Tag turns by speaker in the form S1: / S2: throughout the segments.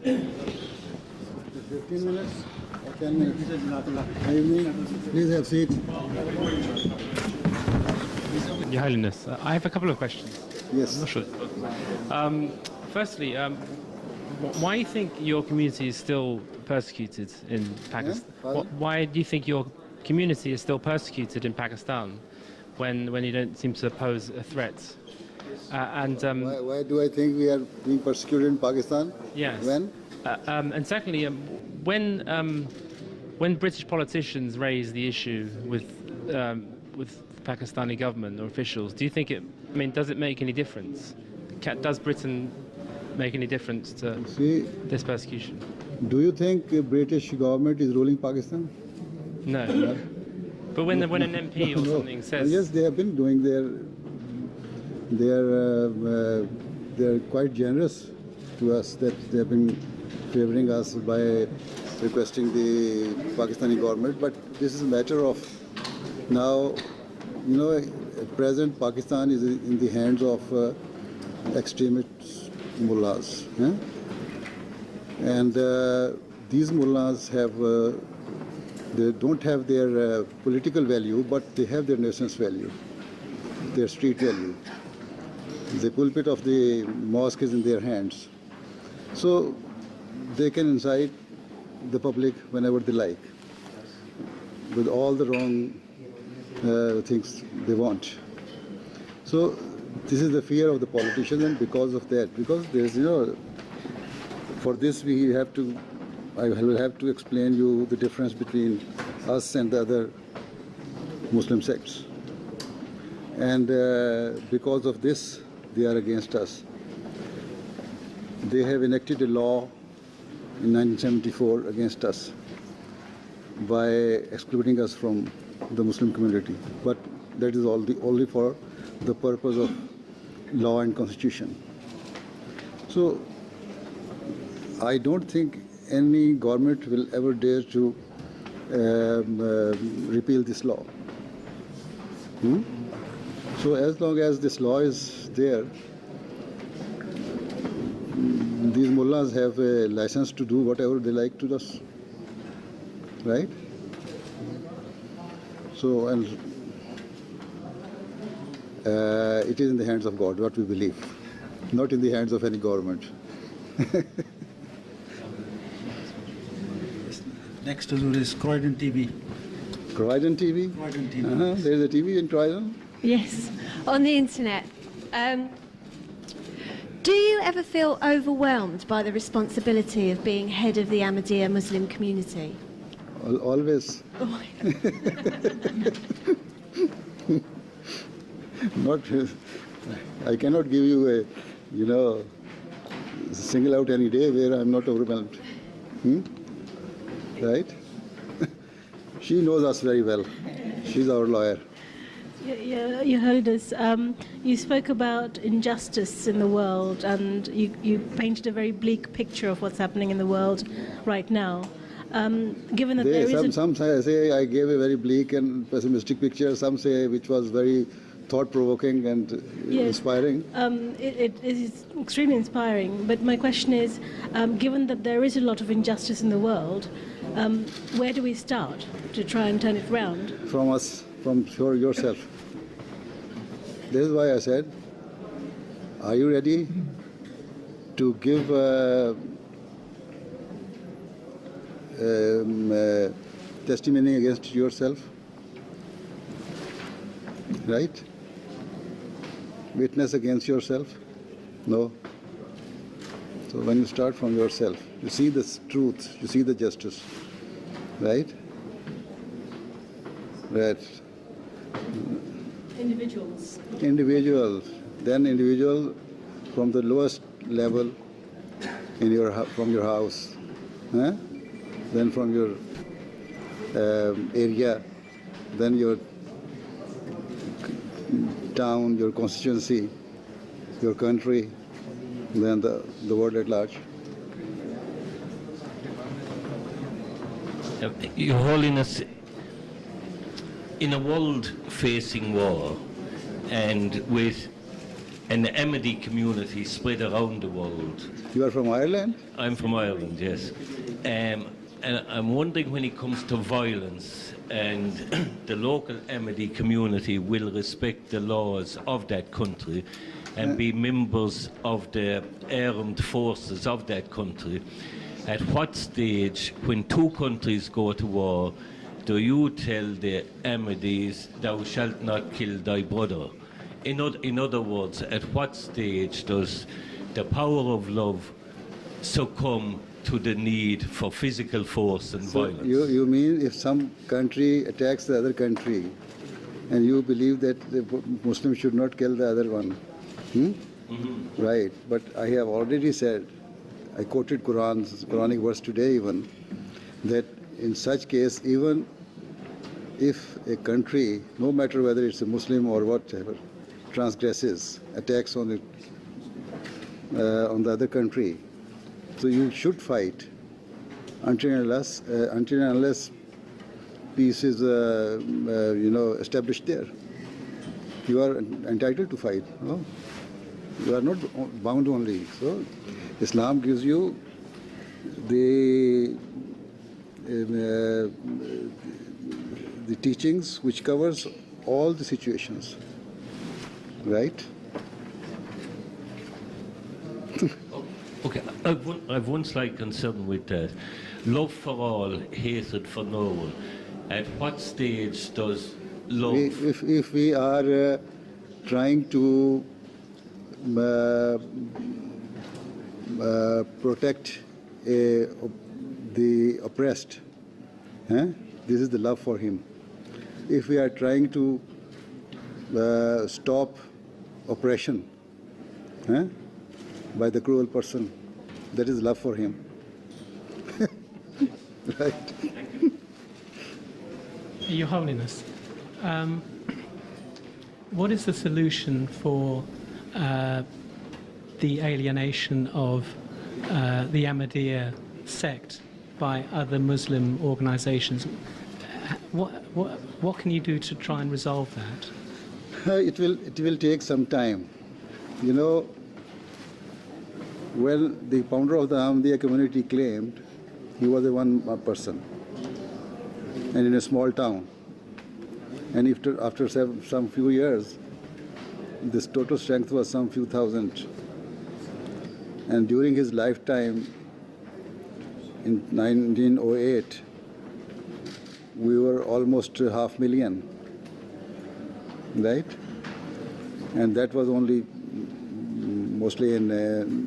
S1: 15 minutes or 10 minutes? Good evening. Please have a seat.
S2: Your Holiness, I have a couple of questions.
S1: Yes.
S2: I'm not sure. Firstly, why do you think your community is still persecuted in Pakistan?
S1: Pardon?
S2: Why do you think your community is still persecuted in Pakistan when you don't seem to pose a threat?
S1: Why do I think we are being persecuted in Pakistan?
S2: Yes.
S1: When?
S2: And secondly, when British politicians raise the issue with the Pakistani government or officials, do you think does it make any difference? Does Britain make any difference to this persecution?
S1: Do you think the British government is ruling Pakistan?
S2: No. But when an MP or something says...
S1: Yes, they have been doing they're quite generous to us, that they have been favoring us by requesting the Pakistani government. But this is a matter of now, at present Pakistan is in the hands of extremist mullahs. And these mullahs they don't have their political value, but they have their nation's value, their street value. The pulpit of the mosque is in their hands. So they can incite the public whenever they like, with all the wrong things they want. So this is the fear of the politicians, and because of that, because there's, for this I will have to explain you the difference between us and the other Muslim sects. And because of this, they are against us. They have enacted a law in 1974 against us by excluding us from the Muslim community. But that is only for the purpose of law and constitution. So I don't think any government will ever dare to repeal this law. So as long as this law is there, these mullahs have a license to do whatever they like to us, right? So, and it is in the hands of God, what we believe, not in the hands of any government.
S3: Next to do is Croydon TV.
S1: Croydon TV?
S3: Croydon TV.
S1: There's a TV in Croydon?
S4: Yes, on the internet. Do you ever feel overwhelmed by the responsibility of being head of the Ahmadiyya Muslim community?
S1: Always.
S4: Oh.
S1: Not, I cannot give you single out any day where I'm not overwhelmed. Right? She knows us very well. She's our lawyer.
S5: Your Holiness, you spoke about injustice in the world, and you painted a very bleak picture of what's happening in the world right now. Given that
S1: some say I gave a very bleak and pessimistic picture. Some say which was very thought-provoking and inspiring.
S5: It is extremely inspiring. But my question is, given that there is a lot of injustice in the world, where do we start to try and turn it round?
S1: From us, from yourself. This is why I said, are you ready to give testimony against yourself? Right? Witness against yourself? No. So when you start from yourself, you see the truth, you see the justice. Right? Right.
S5: Individuals.
S1: Individuals. Then individual from the lowest level from your house. Then from your area. Then your town, your constituency, your country, then the world at large.
S6: Your Holiness, in a world facing war and with and the Ahmadi community spread around the world.
S1: You are from Ireland?
S6: I'm from Ireland, yes. And I'm wondering, when it comes to violence, and the local Ahmadi community will respect the laws of that country and be members of the armed forces of that country, at what stage, when two countries go to war, do you tell the Ahmadis, thou shalt not kill thy brother? In other words, at what stage does the power of love succumb to the need for physical force and violence?
S1: You mean if some country attacks the other country and you believe that the Muslim should not kill the other one? Right, but I have already said, I quoted Quranic verse today even, that in such case, even if a country, no matter whether it's a Muslim or whatever, transgresses, attacks on the other country, so you should fight until and unless peace is established there. You are entitled to fight. No? You are not bound only. So Islam gives you the teachings which covers all the situations, right?
S6: Okay, I've one slight concern with that. Love for all, hatred for no one. At what stage does love...
S1: If we are trying to protect the oppressed, this is the love for him. If we are trying to stop oppression by the cruel person, that is love for him. Right?
S7: Your Holiness, what is the solution for the alienation of the Ahmadiyya sect by other Muslim organizations? What can you do to try and resolve that?
S1: It will take some time. You know, when the founder of the Ahmadiyya community claimed he was a one person and in a small town, and after some few years this total strength was some few thousand, and during his lifetime in 1908 we were almost 500,000, right? And that was only mostly in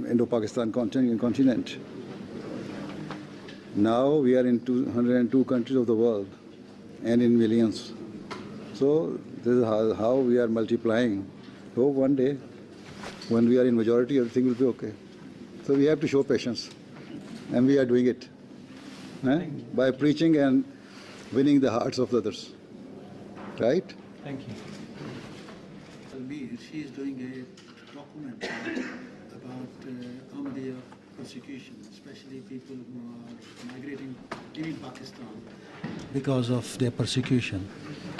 S1: Indo-Pakistan continent. Now we are in 202 countries of the world and in millions. So this is how we are multiplying. Hope one day, when we are in majority, everything will be okay. So we have to show patience, and we are doing it by preaching and winning the hearts of others. Right?
S7: Thank you.
S3: She is doing a documentary about Ahmadiyya persecution, especially people who are migrating in Pakistan because of their persecution.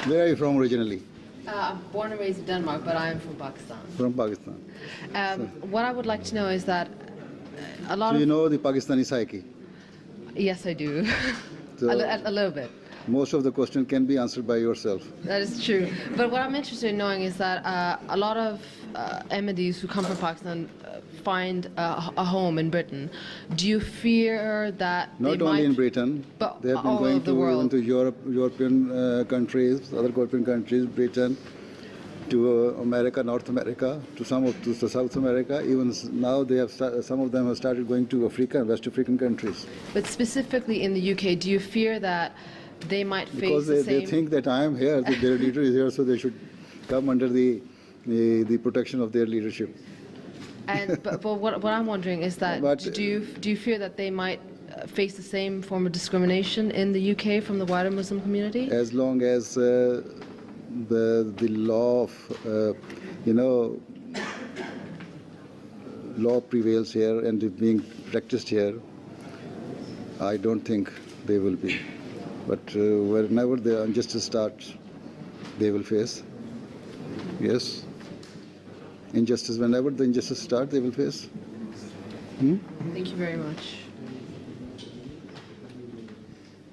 S1: Where are you from originally?
S8: I'm born and raised in Denmark, but I am from Pakistan.
S1: From Pakistan.
S8: What I would like to know is that a lot
S1: So
S8: of...
S1: you know the Pakistani psyche?
S8: Yes, I do.
S1: So
S8: a little bit.
S1: most of the question can be answered by yourself.
S8: That is true. But what I'm interested in knowing is that a lot of Ahmadis who come from Pakistan find a home in Britain. Do you fear that
S1: Not
S8: they
S1: only
S8: might...
S1: in Britain,
S8: but
S1: they have been
S8: all
S1: going
S8: over the
S1: to
S8: world.
S1: even to European countries, other European countries, Britain, to America, North America, to South America. Even now, they have some of them have started going to Africa and West African countries.
S8: But specifically in the UK, do you fear that they might face
S1: Because
S8: the same...
S1: they think that I am here, that their leader is here, so they should come under the protection of their leadership.
S8: And but what I'm wondering is that
S1: But-
S8: do you fear that they might face the same form of discrimination in the UK from the wider Muslim community?
S1: As long as the law of law prevails here and is being practiced here, I don't think they will be. But whenever the injustice starts, they will face. Yes. injustice. Whenever the injustice starts, they will face.
S8: Thank you very much.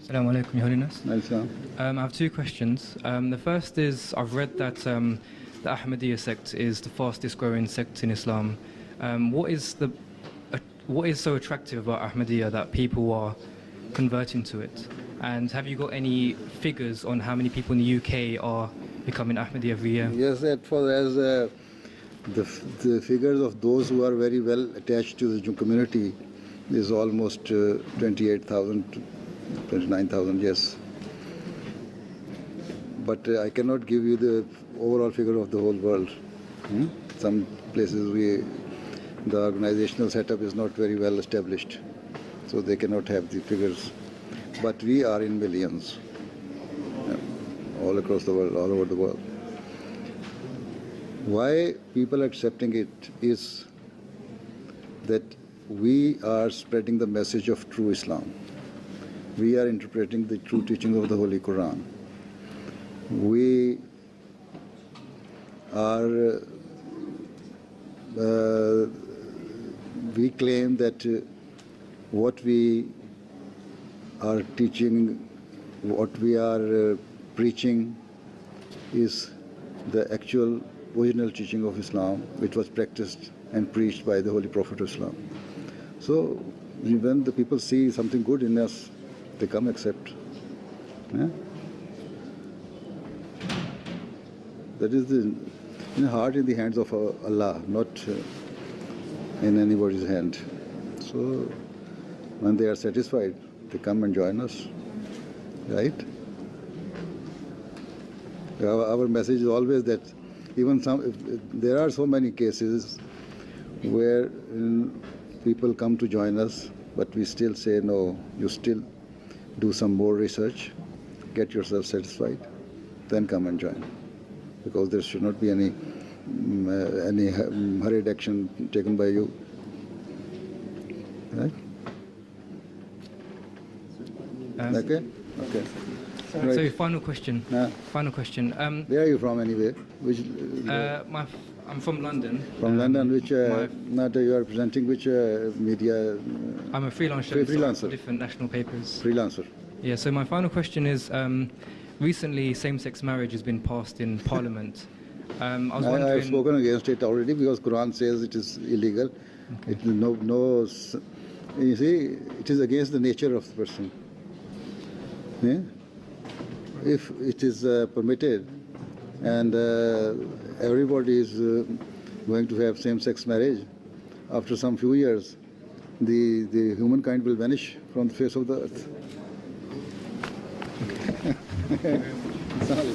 S9: Assalamu alaikum, Your Holiness.
S1: Islam.
S9: I have two questions. The first is, I've read that the Ahmadiyya sect is the fastest growing sect in Islam. What is so attractive about Ahmadiyya that people are converting to it? And have you got any figures on how many people in the UK are becoming Ahmadiyya every year?
S1: Yes, the figures of those who are very well attached to the community is almost 28,000, 29,000, yes. But I cannot give you the overall figure of the whole world. Some places the organizational setup is not very well established, so they cannot have the figures. But we are in millions, all across the world, all over the world. Why people are accepting it is that we are spreading the message of true Islam. We are interpreting the true teaching of the Holy Quran. We are we claim that what we are teaching, what we are preaching is the actual original teaching of Islam, which was practiced and preached by the Holy Prophet of Islam. So when the people see something good in us, they come accept. Yeah? That is the heart in the hands of Allah, not in anybody's hand. So when they are satisfied, they come and join us, right? Our message is always that even there are so many cases where people come to join us, but we still say, no, you still do some more research, get yourself satisfied, then come and join. Because there should not be any hurried action taken by you. Right? Okay? Okay. Right.
S9: So final question. Final question.
S1: Where are you from anyway?
S9: I'm from London.
S1: From London, which you are presenting which media?
S9: I'm a freelancer.
S1: Freelancer.
S9: For different national papers.
S1: Freelancer.
S9: Yeah. So my final question is, recently same-sex marriage has been passed in Parliament. I was wondering.
S1: I have spoken against it already because Quran says it is illegal. Okay. You see, it is against the nature of the person. Yeah? If it is permitted and everybody is going to have same-sex marriage, after some few years, the humankind will vanish from the face of the earth. Sorry.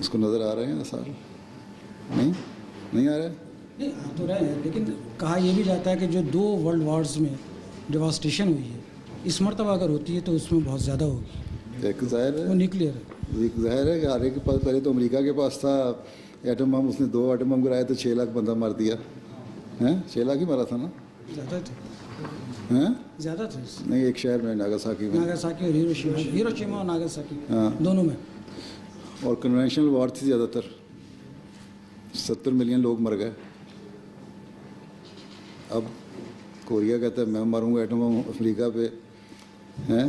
S1: اس کو نظر آ رہے ہیں آثار؟ نہیں آ رہے؟
S10: نہیں آ تو رہے ہیں، لیکن کہا یہ بھی جاتا ہے کہ جو 2 ورلڈ وارز میں ڈیواسٹیشن ہوئی ہے، اس مرتبہ اگر ہوتی ہے تو اس میں بہت زیادہ ہوگی.
S1: ایک ظاہر ہے،
S10: وہ نیوکلیئر ہے.
S1: ایک ظاہر ہے کہ ہر ایک کے پاس، پہلے تو امریکہ کے پاس تھا ایٹم بم، اس نے 2 ایٹم بم گرائے تو 6 لاکھ بندہ مار دیا. 6 لاکھ ہی مارا تھا نا؟
S10: زیادہ تھے، زیادہ تھے.
S1: نہیں، ایک شہر میں ناگاساکی میں،
S10: ناگاساکی اور ہیروشیما اور ناگاساکی دونوں میں.
S1: اور کنونشنل وار تھی زیادہ تر، 70 ملین لوگ مر گئے. اب کوریا کہتا ہے میں ماروں گا ایٹم بم افریقہ پہ، ہیں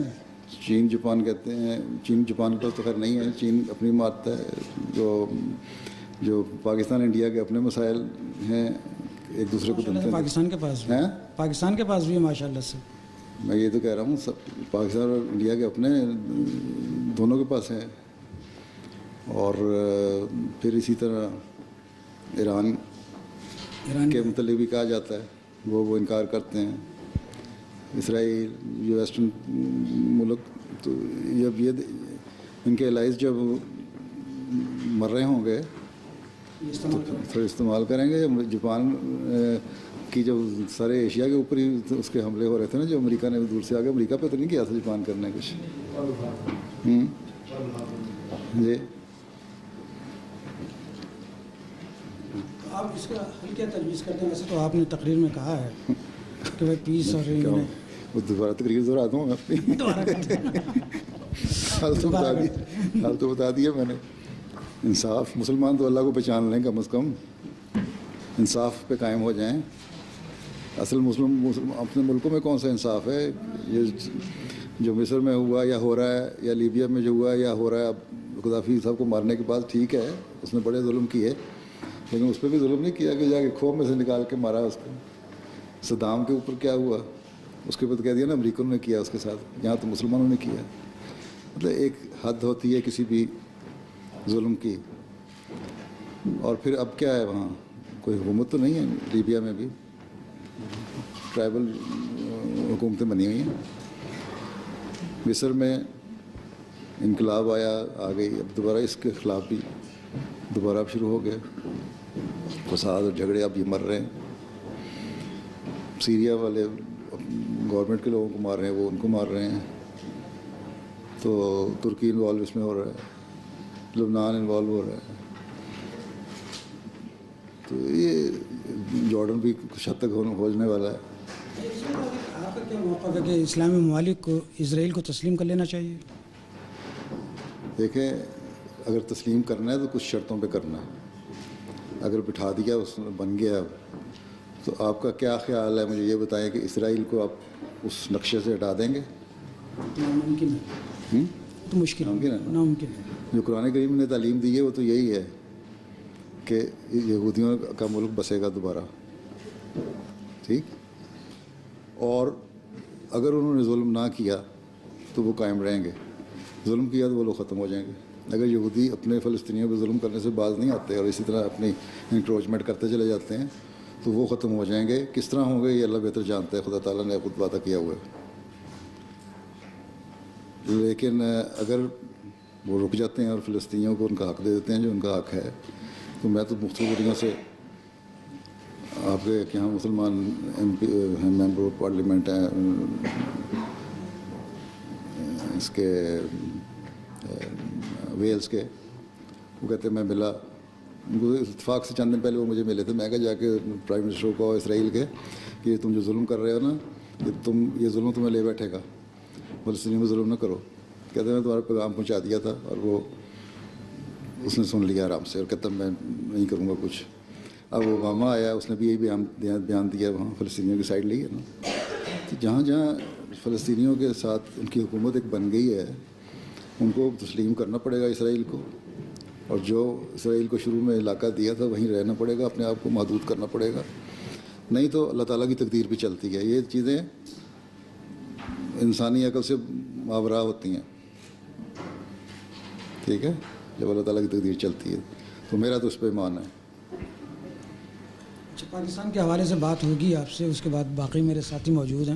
S1: چین جاپان کہتے ہیں، چین جاپان کے پاس تو خیر نہیں ہے، چین اپنی مارتا ہے. جو پاکستان انڈیا کے اپنے مسائل ہیں، ایک دوسرے کو دھمکیاں.
S10: پاکستان کے پاس بھی، پاکستان کے پاس بھی ماشاء اللہ سے.
S1: میں یہ تو کہہ رہا ہوں سب پاکستان اور انڈیا کے اپنے دونوں کے پاس ہیں. اور پھر اسی طرح ایران کے متعلق بھی کہا جاتا ہے، وہ انکار کرتے ہیں. اسرائیل، جو ویسٹرن ملک، تو جب یہ ان کے الائز جب مر رہے ہوں گے تو پھر استعمال کریں گے. جاپان کی جب سارے ایشیا کے اوپر ہی اس کے حملے ہو رہے تھے نا، جو امریکہ نے دور سے آگے، امریکہ پہ تو نہیں کیا تھا جاپان کرنے کچھ. جی
S10: آپ اس کا حل کیا تجویز کرتے ہیں؟ ویسے تو آپ نے تقریر میں کہا ہے کہ بھائی پیس اور
S1: دوبارہ تقریر دہراتا ہوں اپنی. حال تو بتا دیا میں نے. انصاف، مسلمان تو اللہ کو پہچان لیں کم از کم، انصاف پہ قائم ہو جائیں. اصل مسلم اپنے ملکوں میں کون سا انصاف ہے؟ یہ جو مصر میں ہوا یا ہو رہا ہے، یا لیبیا میں جو ہوا یا ہو رہا ہے. اب قذافی صاحب کو مارنے کے بعد ٹھیک ہے، اس نے بڑے ظلم کیے، لیکن اس پہ بھی ظلم نہیں کیا کہ جا کے کھوہ میں سے نکال کے مارا اس کو. صدام کے اوپر کیا ہوا، اس کے بعد کہہ دیا نا امریکنوں نے کیا اس کے ساتھ، یہاں تو مسلمانوں نے کیا. مطلب ایک حد ہوتی ہے کسی بھی ظلم کی. اور پھر اب کیا ہے، وہاں کوئی حکومت تو نہیں ہے. لیبیا میں بھی ٹرائبل حکومتیں بنی ہوئی ہیں. مصر میں انقلاب آیا، آ گئی، اب دوبارہ اس کے خلاف بھی دوبارہ اب شروع ہو گئے فساد اور جھگڑے. اب یہ مر رہے ہیں. سیریا والے گورنمنٹ کے لوگوں کو مار رہے ہیں، وہ ان کو مار رہے ہیں. تو ترکی انوالو اس میں ہو رہا ہے، لبنان انوالو ہو رہا ہے. تو یہ جارڈن بھی کچھ حد تک ہونے والا ہے.
S10: آپ کا کیا موقف ہے کہ اسلامی ممالک کو اسرائیل کو تسلیم کر لینا چاہیے؟
S1: دیکھیں، اگر تسلیم کرنا ہے تو کچھ شرطوں پہ کرنا ہے. اگر بٹھا دیا اس میں بن گیا، تو آپ کا کیا خیال ہے؟ مجھے یہ بتائیں کہ اسرائیل کو آپ اس نقشے سے ہٹا دیں گے؟
S10: ناممکن ہے. تو مشکل ہے، ناممکن ہے.
S1: جو قرآن کریم نے تعلیم دی ہے وہ تو یہی ہے کہ یہودیوں کا ملک بسے گا دوبارہ. ٹھیک. اور اگر انہوں نے ظلم نہ کیا تو وہ قائم رہیں گے، ظلم کیا تو وہ لوگ ختم ہو جائیں گے. اگر یہودی اپنے فلسطینیوں پہ ظلم کرنے سے باز نہیں آتے اور اسی طرح اپنی انکروچمنٹ کرتے چلے جاتے ہیں تو وہ ختم ہو جائیں گے. کس طرح ہوں گے یہ اللہ بہتر جانتا ہے، خدا تعالیٰ نے خود وعدہ کیا ہوا ہے. لیکن اگر وہ رک جاتے ہیں اور فلسطینیوں کو ان کا حق دے دیتے ہیں جو ان کا حق ہے، تو میں تو مختلف ذریعوں سے آپ کے یہاں مسلمان ممبر آف پارلیمنٹ ہیں اس کے ویلز کے، وہ کہتے ہیں میں ملا اتفاق سے چند دن پہلے وہ مجھے ملے تھے. میں کہا جا کے پرائم منسٹر کو اسرائیل کے کہ تم جو ظلم کر رہے ہو نا، یہ ظلم تمہیں لے بیٹھے گا، فلسطینیوں میں ظلم نہ کرو. کہتے ہیں میں تمہارا پیغام پہنچا دیا تھا، اور وہ اس نے سن لیا آرام سے، اور کہتا میں نہیں کروں گا کچھ. اب اوباما آیا، اس نے بھی یہی بیان دیا، وہاں فلسطینیوں کی سائڈ لی ہے نا. تو جہاں جہاں فلسطینیوں کے ساتھ ان کی حکومت ایک بن گئی ہے، ان کو تسلیم کرنا پڑے گا اسرائیل کو، اور جو اسرائیل کو شروع میں علاقہ دیا تھا وہیں رہنا پڑے گا، اپنے آپ کو محدود کرنا پڑے گا. نہیں تو اللہ تعالیٰ کی تقدیر بھی چلتی ہے. یہ چیزیں انسانی عقل سے ماورا ہوتی ہیں. ٹھیک ہے، جب اللہ تعالیٰ کی تقدیر چلتی ہے تو میرا تو اس پہ ایمان ہے.
S10: اچھا، پاکستان کے حوالے سے بات ہوگی آپ سے، اس کے بعد باقی میرے ساتھی موجود ہیں.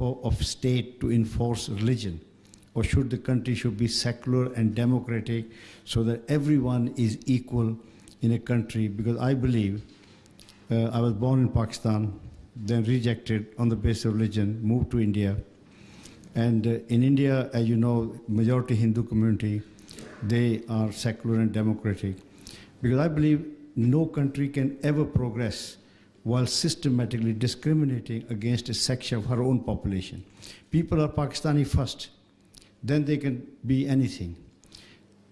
S11: of state to enforce religion, or should the country should be secular and democratic so that everyone is equal in a country? Because I believe I was born in Pakistan, then rejected on the basis of religion, moved to India, and in India, as you know, majority Hindu community, they are secular and democratic, because I believe no country can ever progress while systematically discriminating against a section of her own population. People are Pakistani first, then they can be anything.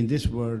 S11: in this world,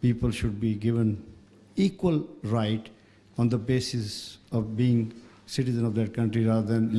S11: people should be given equal right on the basis of being citizen of that country rather than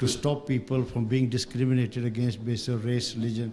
S11: to stop people from being discriminated against based on race, religion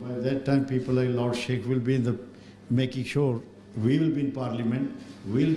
S11: By that time people like Lord Sheikh will be in the making sure we will be in parliament, we'll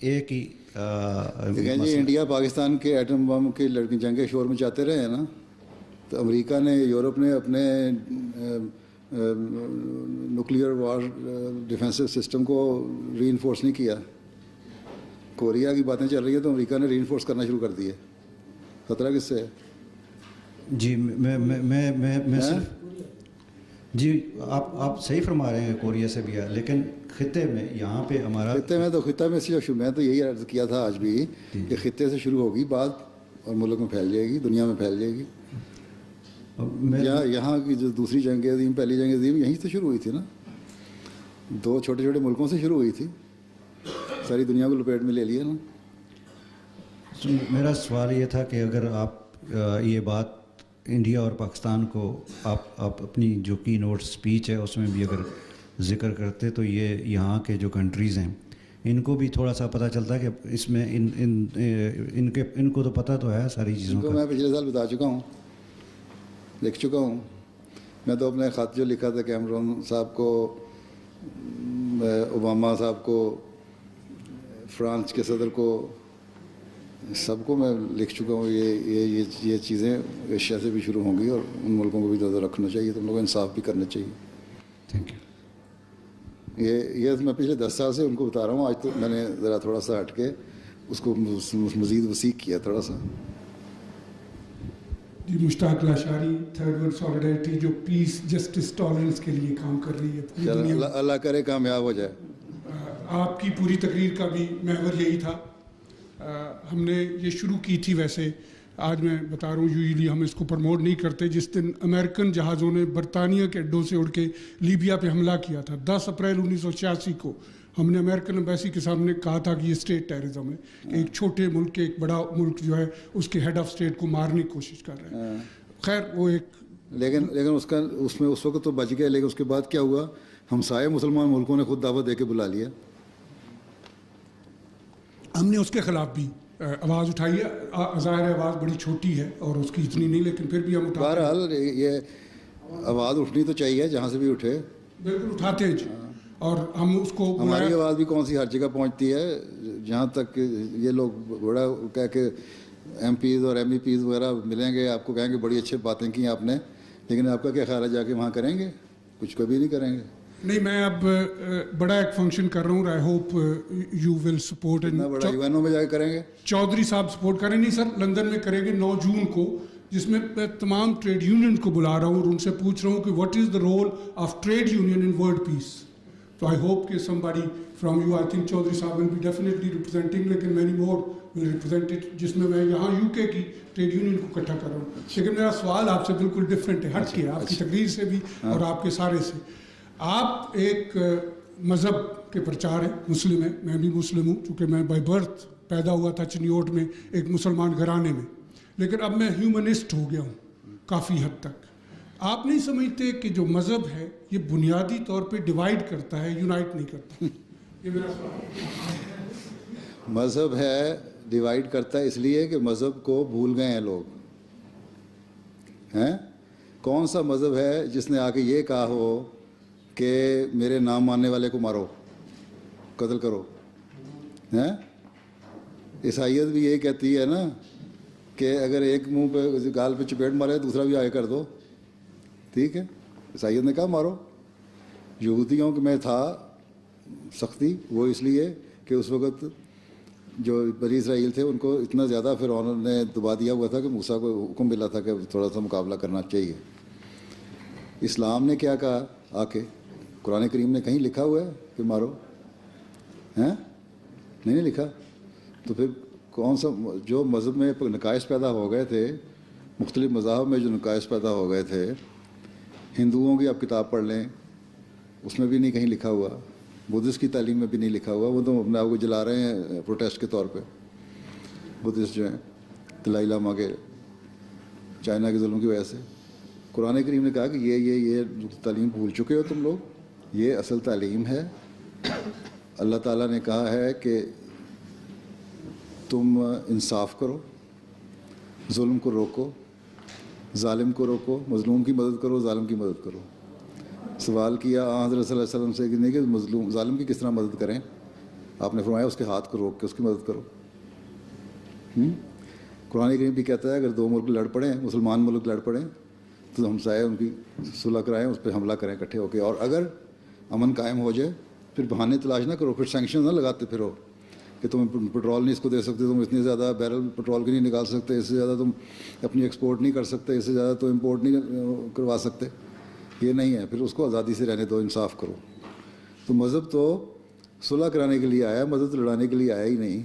S12: ایک ہی
S1: دیکھیں جی India Pakistan کے atom bomb کے لڑکی جنگ شور میں چاہتے رہے ہیں نا, تو امریکہ نے یورپ نے اپنے نیوکلیئر وار ڈیفینسو سسٹم کو ری انفورس نہیں کیا. کوریا کی باتیں چل رہی ہیں تو امریکہ نے ری انفورس کرنا شروع کر دیے. خطرہ کس سے ہے؟
S12: جی میں صرف جی آپ صحیح فرما رہے ہیں کوریا سے بھی ہے, لیکن خطے میں یہاں پہ ہمارا
S1: خطہ میں میں تو یہی عرض کیا تھا آج بھی کہ خطے سے شروع ہوگی بات اور ملک میں پھیل جائے گی, دنیا میں پھیل جائے گی. یہاں کی جو دوسری جنگ عظیم, پہلی جنگ عظیم یہیں سے شروع ہوئی تھی نا, 2 چھوٹے چھوٹے ملکوں سے شروع ہوئی تھی, ساری دنیا کو لپیٹ میں لے لیا نا.
S12: میرا سوال یہ تھا کہ اگر آپ یہ بات انڈیا اور پاکستان کو آپ اپنی جو کی نوٹ اسپیچ ہے اس میں بھی اگر ذکر کرتے تو یہ یہاں کے جو کنٹریز ہیں ان کو بھی تھوڑا سا پتہ چلتا ہے کہ اس میں ان کو تو پتہ تو ہے ساری چیزوں کا.
S1: میں پچھلے سال بتا چکا ہوں, لکھ چکا ہوں. میں تو اپنے خط جو لکھا تھا کیمرون صاحب کو, اوباما صاحب کو, فرانس کے صدر کو, سب کو میں لکھ چکا ہوں. یہ چیزیں ایشیا سے بھی شروع ہوں گی اور ان ملکوں کو بھی نظر رکھنا چاہیے, تم لوگوں کو انصاف بھی کرنا چاہیے.
S12: Thank you.
S1: یہ میں پچھلے 10 سال سے ان کو بتا رہا ہوں. آج تو میں نے ذرا تھوڑا سا ہٹ کے اس کو مزید وسیع کیا تھوڑا سا.
S13: جی مشتاق لاشاری, تھرڈ ورلڈ سالیڈیرٹی جو پیس جسٹس ٹالرنس کے لیے کام کر رہی ہے,
S1: اللہ کرے کامیاب ہو جائے.
S13: آپ کی پوری تقریر کا بھی محور یہی تھا. ہم نے یہ شروع کی تھی, ویسے آج میں بتا رہا ہوں یوزلی ہم اس کو پروموٹ نہیں کرتے. جس دن امریکن جہازوں نے برطانیہ کے اڈوں سے اڑ کے لیبیا پہ حملہ کیا تھا 10 اپریل 1986 کو, ہم نے امریکن ایمبیسی کے سامنے کہا تھا کہ یہ اسٹیٹ ٹیررزم ہے, کہ ایک چھوٹے ملک کے ایک بڑا ملک جو ہے اس کے ہیڈ آف اسٹیٹ کو مارنے کی کوشش کر رہے ہیں. خیر وہ ایک
S1: لیکن اس میں اس وقت تو بچ گئے, لیکن اس کے بعد کیا ہوا, ہمسائے مسلمان ملکوں نے خود دعوت دے کے بلا لیا.
S13: ہم نے اس کے خلاف بھی آواز اٹھائی ہے. ظاہر ہے آواز بڑی چھوٹی ہے اور اس کی اتنی نہیں, لیکن پھر بھی ہم اٹھاتے ہیں.
S1: بہرحال یہ آواز اٹھنی تو چاہیے جہاں سے بھی اٹھے.
S13: بالکل اٹھاتے ہیں جی, اور ہم اس کو
S1: ہماری آواز بھی کون سی ہر جگہ پہنچتی ہے. جہاں تک یہ لوگ بڑا کہہ کے ایم پیز اور ایم ای پیز وغیرہ ملیں گے, آپ کو کہیں گے بڑی اچھی باتیں کی آپ نے, لیکن آپ کا کیا خیال ہے جا کے وہاں کریں گے؟ کچھ کبھی نہیں کریں گے.
S13: نہیں, میں اب بڑا ایک فنکشن کر رہا ہوں, I hope you will support.
S1: بڑا یونو میں جا کے کریں گے.
S13: چودھری صاحب سپورٹ کریں. نہیں سر, لندن میں کریں گے 9 جون کو, جس میں تمام ٹریڈ یونین کو بلا رہا ہوں اور ان سے پوچھ رہا ہوں کہ what is the role of trade union in world peace. تو آئی ہوپ کہ somebody from you, I think Chaudhry صاحب ول بی ڈیفینیٹلی ریپرزینٹنگ, لیکن many more will represent it, جس میں میں یہاں یو کے کی ٹریڈ یونین کو اکٹھا کر رہا ہوں. لیکن میرا سوال آپ سے بالکل ڈفرینٹ ہے, ہٹ کے, آپ کی تقریر سے بھی اور آپ کے سارے سے. آپ ایک مذہب کے پرچار ہیں, مسلم ہیں, میں بھی مسلم ہوں, چونکہ میں بائی برتھ پیدا ہوا تھا چنیوٹ میں ایک مسلمان گھرانے میں, لیکن اب میں ہیومنسٹ ہو گیا ہوں کافی حد تک. آپ نہیں سمجھتے کہ جو مذہب ہے یہ بنیادی طور پہ ڈیوائڈ کرتا ہے, یونائٹ نہیں کرتا؟ یہ میرا سوال.
S1: مذہب ہے ڈیوائڈ کرتا ہے اس لیے کہ مذہب کو بھول گئے ہیں لوگ ہیں. کون سا مذہب ہے جس نے آ کے یہ کہا ہو کہ میرے نام ماننے والے کو مارو, قتل کرو؟ ہیں عیسائیت بھی یہی کہتی ہے نا کہ اگر ایک منہ پہ گال پہ چپیٹ مارے دوسرا بھی آگے کر دو. ٹھیک ہے, عیسائیت نے کہا مارو. یہودیوں میں تھا سختی, وہ اس لیے کہ اس وقت جو بنی اسرائیل تھے ان کو اتنا زیادہ فرعون نے دبا دیا ہوا تھا کہ موسیٰ کو حکم ملا تھا کہ تھوڑا سا مقابلہ کرنا چاہیے. اسلام نے کیا کہا آ کے؟ قرآن کریم نے کہیں لکھا ہوا ہے کہ مارو؟ ہیں نہیں لکھا. تو پھر کون سا جو مذہب میں نقائص پیدا ہو گئے تھے, مختلف مذاہب میں جو نقائص پیدا ہو گئے تھے, ہندوؤں کی آپ کتاب پڑھ لیں اس میں بھی نہیں کہیں لکھا ہوا, بدھسٹ کی تعلیم میں بھی نہیں لکھا ہوا. وہ تو اپنے آپ کو جلا رہے ہیں پروٹیسٹ کے طور پہ, بدھسٹ جو ہیں دلائی لاما کے چائنا کے ظلم کی وجہ سے. قرآن کریم نے کہا کہ یہ تعلیم بھول چکے ہو تم لوگ, یہ اصل تعلیم ہے. اللہ تعالیٰ نے کہا ہے کہ تم انصاف کرو, ظلم کو روکو, ظالم کو روکو, مظلوم کی مدد کرو, ظالم کی مدد کرو. سوال کیا حضرت صلی اللہ علیہ وسلم سے کہ نہیں کہ ظالم کی کس طرح مدد کریں, آپ نے فرمایا اس کے ہاتھ کو روک کے اس کی مدد کرو. قرآن کریم بھی کہتا ہے اگر دو ملک لڑ پڑیں, مسلمان ملک لڑ پڑیں, تو ہمسائے ان کی صلح کرائیں, اس پہ حملہ کریں اکٹھے ہو کے. اور اگر امن قائم ہو جائے پھر بہانے تلاش نہ کرو, پھر سینکشن نہ لگاتے پھرو کہ تم پٹرول نہیں اس کو دے سکتے, تم اتنی زیادہ بیرل پٹرول کی نہیں نکال سکتے, اس سے زیادہ تم اپنی ایکسپورٹ نہیں کر سکتے, اس سے زیادہ تو امپورٹ نہیں کروا سکتے. یہ نہیں ہے. پھر اس کو آزادی سے رہنے دو, انصاف کرو. تو مذہب تو صلح کرانے کے لیے آیا, مذہب تو لڑانے کے لیے آیا ہی نہیں.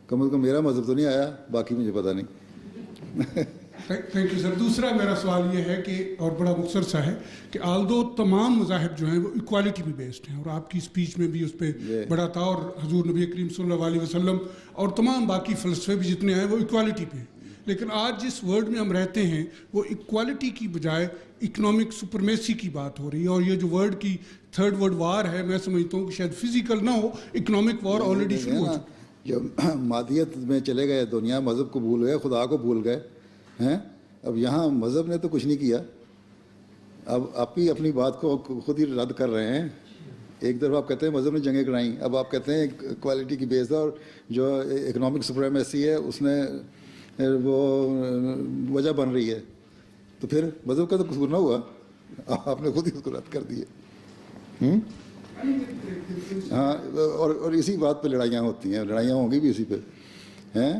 S1: کم از کم میرا مذہب تو نہیں آیا, باقی مجھے پتہ نہیں.
S13: Thank you sir. دوسرا میرا سوال یہ ہے کہ, اور بڑا مختصر سا ہے, کہ آلدو تمام مذاہب جو ہیں وہ ایکوالٹی پہ بیسڈ ہیں, اور آپ کی اسپیچ میں بھی اس پہ بڑا تھا, اور حضور نبی کریم صلی اللہ علیہ وسلم اور تمام باقی فلسفے بھی جتنے ہیں وہ ایکوالٹی پہ ہیں. لیکن آج جس ورلڈ میں ہم رہتے ہیں وہ ایکوالٹی کی بجائے اکنامک سپرمیسی کی بات ہو رہی ہے. اور یہ جو ورلڈ کی تھرڈ ورلڈ وار ہے, میں سمجھتا ہوں کہ شاید فزیکل نہ ہو, اکنامک وار آلریڈی شروع ہو چکی.
S1: جب مادیت میں چلے گئے دنیا, مذہب کو بھول گئے, خدا کو بھول گئے ہیں. اب یہاں مذہب نے تو کچھ نہیں کیا, اب آپ ہی اپنی بات کو خود ہی رد کر رہے ہیں. ایک طرف آپ کہتے ہیں مذہب نے جنگیں کرائیں, اب آپ کہتے ہیں کوالٹی کی بیس ہے, اور جو اکنامک سپریمیسی ہے اس نے وہ وجہ بن رہی ہے. تو پھر مذہب کا تو قصور نہ ہوا, آپ نے خود ہی اس کو رد کر دیے. ہاں, اور اسی بات پہ لڑائیاں ہوتی ہیں, لڑائیاں ہوں گی بھی اسی پہ ہیں.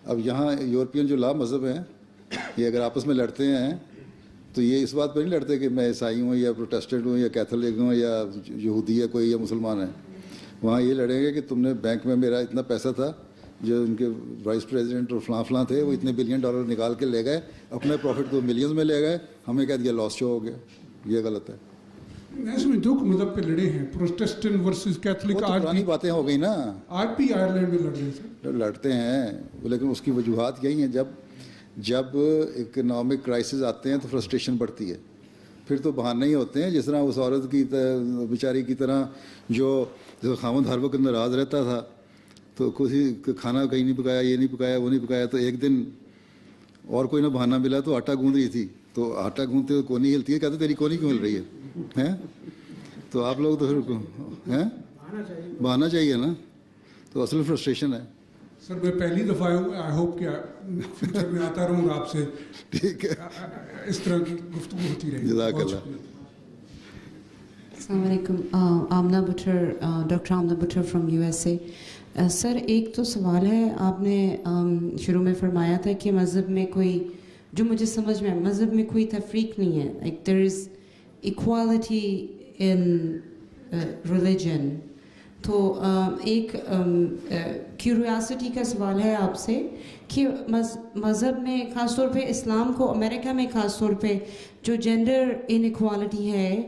S1: اب یہاں یورپین جو لا مذہب ہیں, یہ اگر آپس میں لڑتے ہیں تو یہ اس بات پہ نہیں لڑتے کہ میں عیسائی ہوں یا پروٹیسٹنٹ ہوں یا کیتھولک ہوں یا یہودی ہے کوئی یا مسلمان ہے. وہاں یہ لڑیں گے کہ تم نے بینک میں میرا اتنا پیسہ تھا, جو ان کے وائس پریزیڈنٹ اور فلاں تھے وہ اتنے $1 بلین نکال کے لے گئے, اپنے پروفٹ کو ملینز میں لے گئے, ہمیں کہہ دیا لاس شو ہو گیا. یہ غلط ہے.
S13: میں سمجھتا ہوں کہ مذہب پہ لڑے ہیں, پروٹیسٹنٹ ورسز کیتھولک. آج
S1: پرانی باتیں ہو گئی نا,
S13: آج بھی آئرلینڈ میں لڑ رہے ہیں,
S1: لڑتے ہیں, لیکن اس کی وجوہات یہی ہیں. جب اکنامک کرائسس آتے ہیں تو فرسٹریشن بڑھتی ہے, پھر تو بہانے ہی ہوتے ہیں. جس طرح اس عورت کی بیچاری کی طرح جو خاوند ہر وقت ناراض رہتا تھا, تو کچھ کھانا کہیں نہیں پکایا, یہ نہیں پکایا, وہ نہیں پکایا, تو ایک دن اور کوئی نہ بہانہ ملا تو آٹا گوندھ رہی تھی, تو آٹا گوندھتے ہوئے کونی ہلتی ہے, کہتے تیری کونی کیوں ہل رہی ہے. تو آپ لوگ تو پھر بہانا چاہیے نا, تو اصل فرسٹریشن ہے.
S13: سر میں پہلی دفعہ ہوں, آئی ہوپ کہ فیوچر میں آتا رہوں آپ سے.
S1: ٹھیک ہے,
S13: اس طرح کی گفتگو ہوتی رہے.
S1: جزاک اللہ.
S14: السلام علیکم. Amna Buttar, doctor Amna Buttar from USA. Sir ایک تو سوال ہے, آپ نے شروع میں فرمایا تھا کہ مذہب میں کوئی, جو مجھے سمجھ میں مذہب میں کوئی تفریق نہیں ہے, like there is equality in religion. تو ایک کیوریاسٹی کا سوال ہے آپ سے کہ مذہب میں خاص طور پہ اسلام کو امریکہ میں خاص طور پہ جو جینڈر ان ایکوالٹی ہے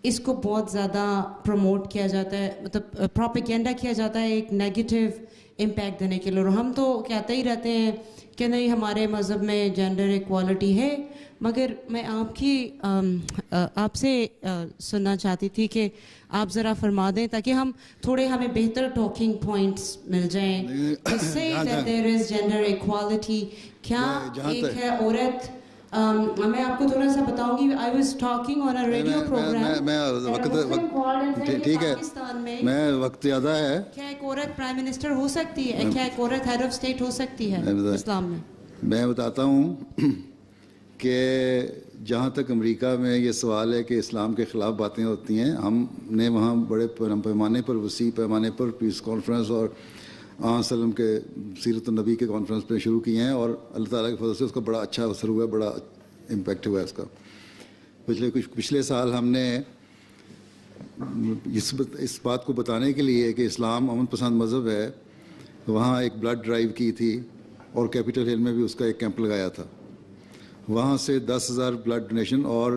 S14: اس کو بہت زیادہ پروموٹ کیا جاتا ہے, مطلب پروپیگینڈا کیا جاتا ہے ایک نیگیٹو امپیکٹ دینے کے لیے. اور ہم تو کہتے ہی رہتے ہیں کہ نہیں ہمارے مذہب میں جینڈر ایکوالٹی ہے. مگر میں آپ سے سننا چاہتی تھی کہ آپ ذرا فرما دیں تاکہ ہم تھوڑے ہمیں بہتر ٹاکنگ پوائنٹس مل جائیں. دیر از جینڈر ایکوالٹی, کیا ایک ہے عورت, میں آپ کو تھوڑا سا بتاؤں گی. I was talking on a radio program.
S1: ٹھیک ہے, میں وقت زیادہ ہے.
S14: کیا ایک عورت پرائم منسٹر ہو سکتی ہے, کیا ایک عورت ہیڈ آف اسٹیٹ ہو سکتی ہے اسلام میں؟
S1: میں بتاتا ہوں کہ جہاں تک امریکہ میں یہ سوال ہے کہ اسلام کے خلاف باتیں ہوتی ہیں, ہم نے وہاں بڑے پیمانے پر, وسیع پیمانے پر پیس کانفرنس اور وسلم کے سیرت النبی کے کانفرنس پہ شروع کیے ہیں, اور اللہ تعالیٰ کے فضل سے اس کا بڑا اچھا اثر ہوا ہے, بڑا امپیکٹ ہوا ہے اس کا. پچھلے سال ہم نے اس بات کو بتانے کے لیے کہ اسلام امن پسند مذہب ہے, وہاں ایک بلڈ ڈرائیو کی تھی, اور کیپٹل ہل میں بھی اس کا ایک کیمپ لگایا تھا. وہاں سے 10,000 بلڈ ڈونیشن, اور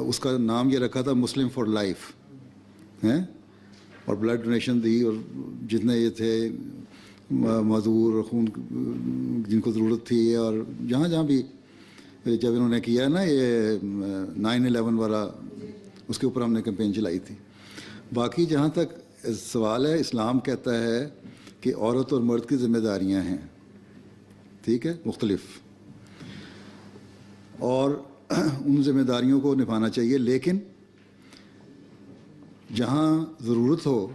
S1: اس کا نام یہ رکھا تھا مسلم فار لائف ہیں, اور بلڈ ڈونیشن دی, اور جتنے یہ تھے معذور اور خون جن کو ضرورت تھی, اور جہاں جہاں بھی جب انہوں نے کیا نا یہ 9/11 والا, اس کے اوپر ہم نے کیمپین چلائی تھی. باقی جہاں تک سوال ہے, اسلام کہتا ہے کہ عورت اور مرد کی ذمہ داریاں ہیں, ٹھیک ہے, مختلف, اور ان ذمہ داریوں کو نبھانا چاہیے. لیکن جہاں ضرورت ہو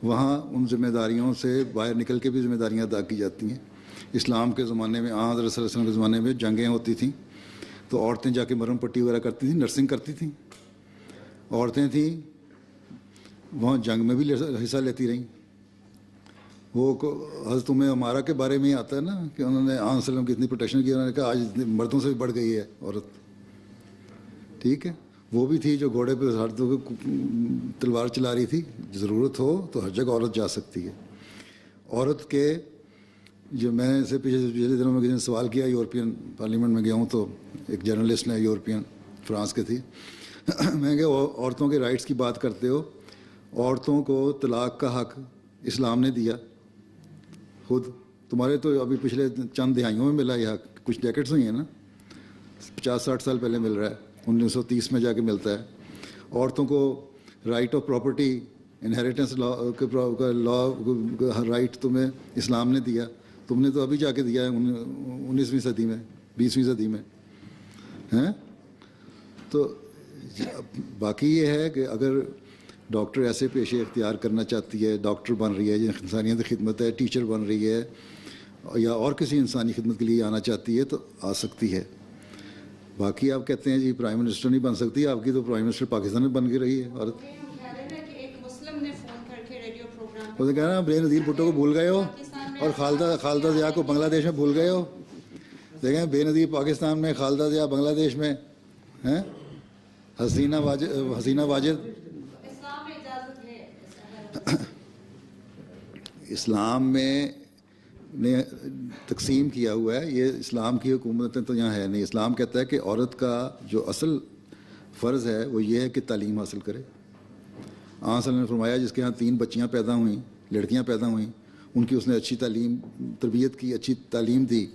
S1: وہاں ان ذمہ داریوں سے باہر نکل کے بھی ذمہ داریاں ادا کی جاتی ہیں. اسلام کے زمانے میں حضرت صلی اللہ علیہ وسلم کے زمانے میں جنگیں ہوتی تھیں تو عورتیں جا کے مرہم پٹی وغیرہ کرتی تھیں, نرسنگ کرتی تھیں. عورتیں تھیں وہاں جنگ میں بھی حصہ لیتی رہیں. وہ حضرت عمارہ کے بارے میں ہی آتا ہے نا کہ انہوں نے علیہ وسلم کی اتنی پروٹیکشن کی, انہوں نے کہا آج مردوں سے بھی بڑھ گئی ہے عورت. ٹھیک ہے, وہ بھی تھی جو گھوڑے پہ تلوار چلا رہی تھی. ضرورت ہو تو ہر جگہ عورت جا سکتی ہے. عورت کے جو میں نے پچھلے دنوں میں کسی نے سوال کیا, یورپین پارلیمنٹ میں گیا ہوں تو ایک جرنلسٹ نے یورپین فرانس کے تھی, میں کہ عورتوں کے رائٹس کی بات کرتے ہو, عورتوں کو طلاق کا حق اسلام نے دیا خود. تمہارے تو ابھی پچھلے چند دہائیوں میں ملا یہ حق, کچھ ڈیکیڈز ہوئی ہیں نا, 50-60 سال پہلے مل رہا ہے, 1930 میں جا کے ملتا ہے. عورتوں کو right of property inheritance law right تمہیں اسلام نے دیا, تم نے تو ابھی جا کے دیا ہے 19ویں صدی میں 20ویں صدی میں ہیں. تو باقی یہ ہے کہ اگر ڈاکٹر ایسے پیشے اختیار کرنا چاہتی ہے, ڈاکٹر بن رہی ہے جو انسانیت کی خدمت ہے, ٹیچر بن رہی ہے یا اور کسی انسانی خدمت کے لیے آنا چاہتی ہے تو آ سکتی ہے. باقی آپ کہتے ہیں جی پرائم منسٹر نہیں بن سکتی, آپ کی تو پرائم منسٹر پاکستان میں بن کے رہی ہے عورت. وہ تو کہہ رہا بے نظیر بھٹو کو بھول گئے ہو اور خالدہ ضیاء کو بنگلہ دیش میں بھول گئے ہو. دیکھیں بے نظیر پاکستان میں, خالدہ ضیاء بنگلہ دیش میں ہیں, حسینہ واجد. اسلام میں نے تقسیم کیا ہوا ہے, یہ اسلام کی حکومتیں تو یہاں ہے نہیں. اسلام کہتا ہے کہ عورت کا جو اصل فرض ہے وہ یہ ہے کہ تعلیم حاصل کرے. صلی اللہ علیہ وسلم نے فرمایا جس کے ہاں 3 بچیاں پیدا ہوئیں, لڑکیاں پیدا ہوئیں, ان کی اس نے اچھی تعلیم تربیت کی, اچھی تعلیم دی,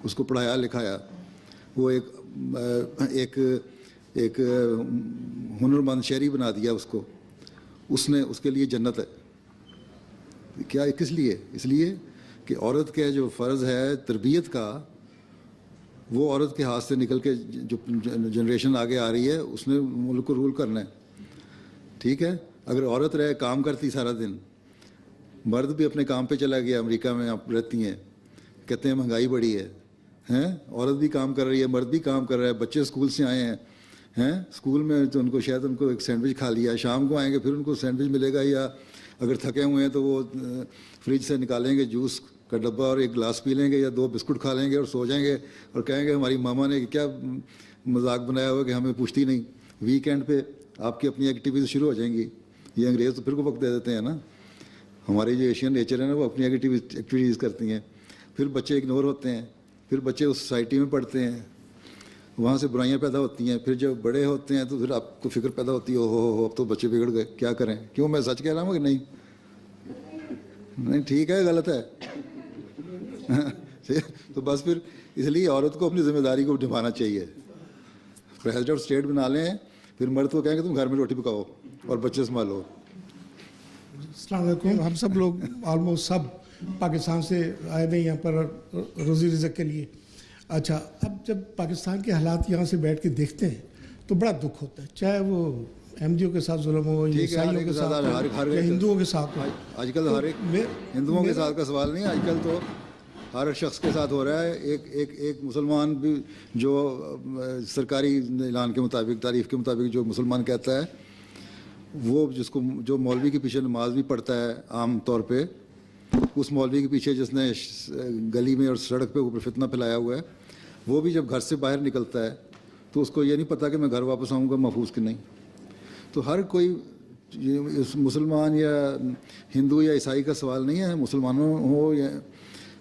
S1: اس کو پڑھایا لکھایا, وہ ایک ہنرمند شہری بنا دیا اس کو, اس کے لیے جنت ہے. کیا کس لیے؟ اس لیے کہ عورت کے جو فرض ہے تربیت کا وہ عورت کے ہاتھ سے نکل کے جو جنریشن آگے آ رہی ہے اس نے ملک کو رول کرنا ہے. ٹھیک ہے, اگر عورت رہے کام کرتی سارا دن, مرد بھی اپنے کام پہ چلا گیا, امریکہ میں آپ رہتی ہیں, کہتے ہیں مہنگائی بڑی ہے, عورت بھی کام کر رہی ہے, مرد بھی کام کر رہا ہے, بچے اسکول سے آئے ہیں, اسکول میں تو ان کو شاید ان کو ایک سینڈوچ کھا لیا, شام کو آئیں گے پھر ان کو سینڈوچ ملے گا, یا اگر تھکے ہوئے ہیں تو وہ فریج سے نکالیں گے جوس کا ڈبہ اور ایک گلاس پی لیں گے یا 2 بسکٹ کھا لیں گے اور سو جائیں گے اور کہیں گے ہماری ماما نے کیا مذاق بنایا ہوا کہ ہمیں پوچھتی نہیں. ویکینڈ پہ آپ کی اپنی ایکٹیویٹیز شروع ہو جائیں گی. یہ انگریز تو پھر کو وقت دے دیتے ہیں نا, ہماری جو ایشین نیچر ہے نا وہ اپنی ایکٹیویٹیز کرتی ہیں, پھر بچے اگنور ہوتے ہیں, پھر بچے اس سوسائٹی میں پڑھتے ہیں, وہاں سے برائیاں پیدا ہوتی ہیں, پھر جب بڑے ہوتے ہیں تو پھر آپ کو فکر پیدا ہوتی ہے ہو اب تو بچے بگڑ گئے, کیا کریں. کیوں, میں سچ کہہ رہا ہوں کہ نہیں؟ نہیں ٹھیک ہے, غلط ہے. تو بس پھر اس لیے عورت کو اپنی ذمہ داری کو نبھانا چاہیے. پریزیڈنٹ آف اسٹیٹ بنا لیں, پھر مرد کو کہیں کہ تم گھر میں روٹی پکاؤ اور بچے سنبھالو.
S13: السلام علیکم. ہم سب لوگ آلموسٹ سب پاکستان سے آئے ہوئے یہاں پر روزی رزق کے لیے. اچھا, اب جب پاکستان کے حالات یہاں سے بیٹھ کے دیکھتے ہیں تو بڑا دکھ ہوتا ہے, چاہے وہ احمدیوں کے ساتھ ظلم ہو, عیسائیوں کے ساتھ ہو, یا ہندوؤں کے ساتھ ہو.
S1: آج کل ہر ایک ہندوؤں کے ساتھ کا سوال نہیں, آج کل تو ہر شخص کے ساتھ ہو رہا ہے. ایک مسلمان بھی جو سرکاری اعلان کے مطابق, تعریف کے مطابق جو مسلمان کہتا ہے, وہ جو مولوی کے پیچھے نماز بھی پڑھتا ہے عام طور پہ, اس مولوی کے پیچھے جس نے گلی میں اور سڑک پہ اوپر فتنہ پھیلایا ہوا ہے, وہ بھی جب گھر سے باہر نکلتا ہے تو اس کو یہ نہیں پتہ کہ میں گھر واپس آؤں گا محفوظ کہ نہیں. تو ہر کوئی مسلمان یا ہندو یا عیسائی کا سوال نہیں ہے, مسلمانوں ہو یا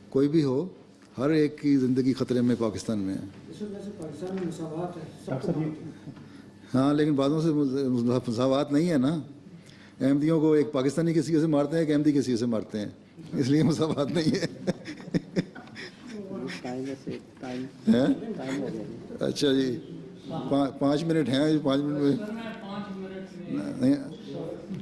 S1: کوئی بھی ہو, ہر ایک کی زندگی خطرے میں پاکستان میں ہے. ہاں, لیکن بعضوں سے مساوات نہیں ہے نا. احمدیوں کو ایک پاکستانی کسی سے مارتے ہیں, ایک احمدی کسی سے مارتے ہیں, اس لیے مساوات نہیں ہے. اچھا جی, 5 منٹ ہیں, 5 منٹ میں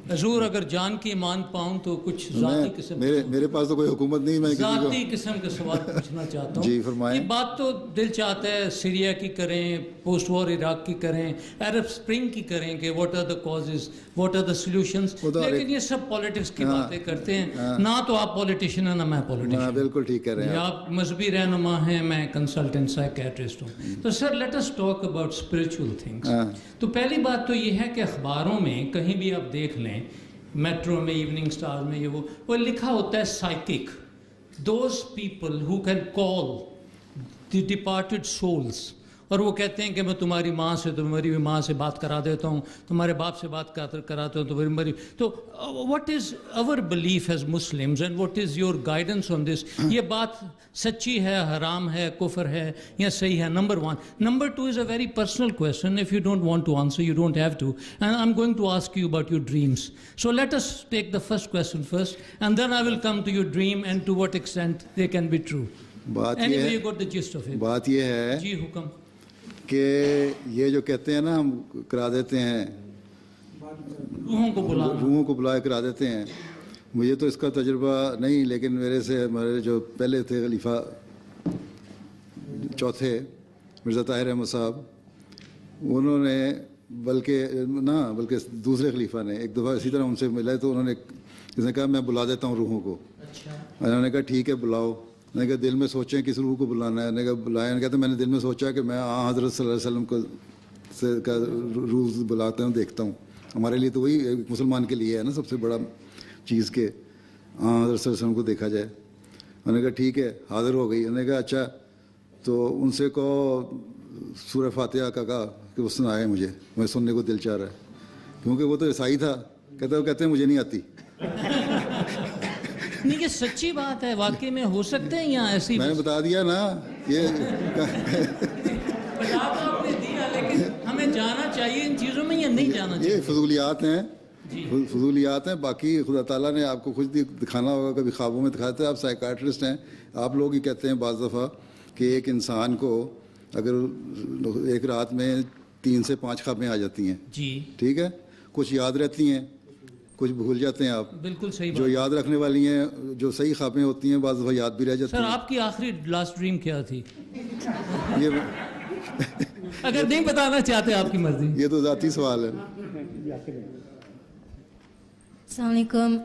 S15: حضور اگر جان کی مان پاؤں تو کچھ ذاتی قسم
S1: میرے پاس تو کوئی حکومت نہیں, میں
S15: ذاتی قسم کے سوال پوچھنا چاہتا ہوں.
S1: جی فرمائیں.
S15: یہ بات تو دل چاہتا ہے سیریا کی کریں, پوسٹ وار عراق کی کریں, عرب سپرنگ کی کریں کہ what are the causes, what are the solutions, لیکن یہ سب پالیٹکس کی باتیں کرتے ہیں. نہ تو آپ پولیٹیشین ہیں نہ میں پولیٹیشین.
S1: بالکل ٹھیک کہہ رہے ہیں
S15: آپ مذہبی رہنما ہیں, میں کنسلٹنٹ سائیکیٹرسٹ ہوں. تو sir let us talk about spiritual things. تو پہلی بات تو یہ ہے کہ اخباروں میں کہیں بھی آپ دیکھ لیں, میٹرو میں, ایوننگ اسٹار میں, یہ وہ لکھا ہوتا ہے psychic, those people who can call the departed souls, اور وہ کہتے ہیں کہ میں تمہاری ماں سے, تمہاری ماں سے بات کرا دیتا ہوں, تمہارے باپ سے بات کراتا ہوں, تمہاری. تو what is our belief as Muslims and what is your guidance on this? یہ بات سچی ہے, حرام ہے, کفر ہے یا صحیح ہے؟ Number 1. Number 2 is a very personal question. If you don't want to answer, you don't have to. And I'm going to ask you about your dreams. So let us take the first question first, and then I will come to your dream and to what extent they can be true. Anyway, you got the gist of it.
S1: بات یہ ہے
S15: جی حکم
S1: کہ یہ جو کہتے ہیں نا ہم کرا دیتے ہیں, روحوں کو بلا کرا دیتے ہیں. مجھے تو اس کا تجربہ نہیں, لیکن میرے سے ہمارے جو پہلے تھے خلیفہ چوتھے مرزا طاہر احمد صاحب, انہوں نے بلکہ دوسرے خلیفہ نے ایک دفعہ اسی طرح ان سے ملے تو انہوں نے کہا میں بلا دیتا ہوں روحوں کو. انہوں نے کہا ٹھیک ہے بلاؤ. میں نے کہا دل میں سوچیں کس روح کو بلانا ہے. میں نے کہا بلایا. نے کہا میں نے دل میں سوچا کہ میں حضرت صلی اللہ علیہ وسلم کا روح بلاتا ہوں, دیکھتا ہوں. ہمارے لیے تو وہی ایک مسلمان کے لیے ہے نا سب سے بڑا چیز کہ حضرت صلی اللہ علیہ وسلم کو دیکھا جائے. میں نے کہا ٹھیک ہے, حاضر ہو گئی. انہوں نے کہا اچھا تو ان سے کہو سورہ فاتحہ کا کہا کہ وہ سنائے مجھے سننے کو دل چاہ رہا ہے, کیونکہ وہ تو عیسائی تھا. کہتے ہیں مجھے نہیں آتی.
S15: نہیں, یہ سچی بات ہے, واقعی میں ہو سکتے ہیں یا ایسی؟
S1: میں نے بتا دیا نا یہ
S15: آپ نے دیا, لیکن ہمیں جانا چاہیے ان چیزوں میں یا نہیں جانا چاہیے؟
S1: یہ فضولیات ہیں, فضولیات ہیں. باقی خدا تعالیٰ نے آپ کو کچھ دکھانا ہوگا, کبھی خوابوں میں دکھاتے ہیں. آپ سائیکاٹرسٹ ہیں, آپ لوگ ہی کہتے ہیں بعض دفعہ کہ ایک انسان کو اگر ایک رات میں 3 سے 5 خوابیں آ جاتی ہیں,
S15: جی
S1: ٹھیک ہے, کچھ یاد رہتی ہیں, کچھ بھول جاتے ہیں آپ.
S15: بالکل صحیح.
S1: جو یاد رکھنے والی ہیں, جو صحیح خوابیں ہوتی ہیں, بعض دفعہ یاد بھی رہ جاتی ہیں.
S15: سر آپ کی آخری لاسٹ ڈریم کیا تھی؟
S1: یہ
S15: اگر نہیں بتانا چاہتے آپ کی مرضی.
S1: یہ تو ذاتی سوال ہے.
S16: السلام علیکم,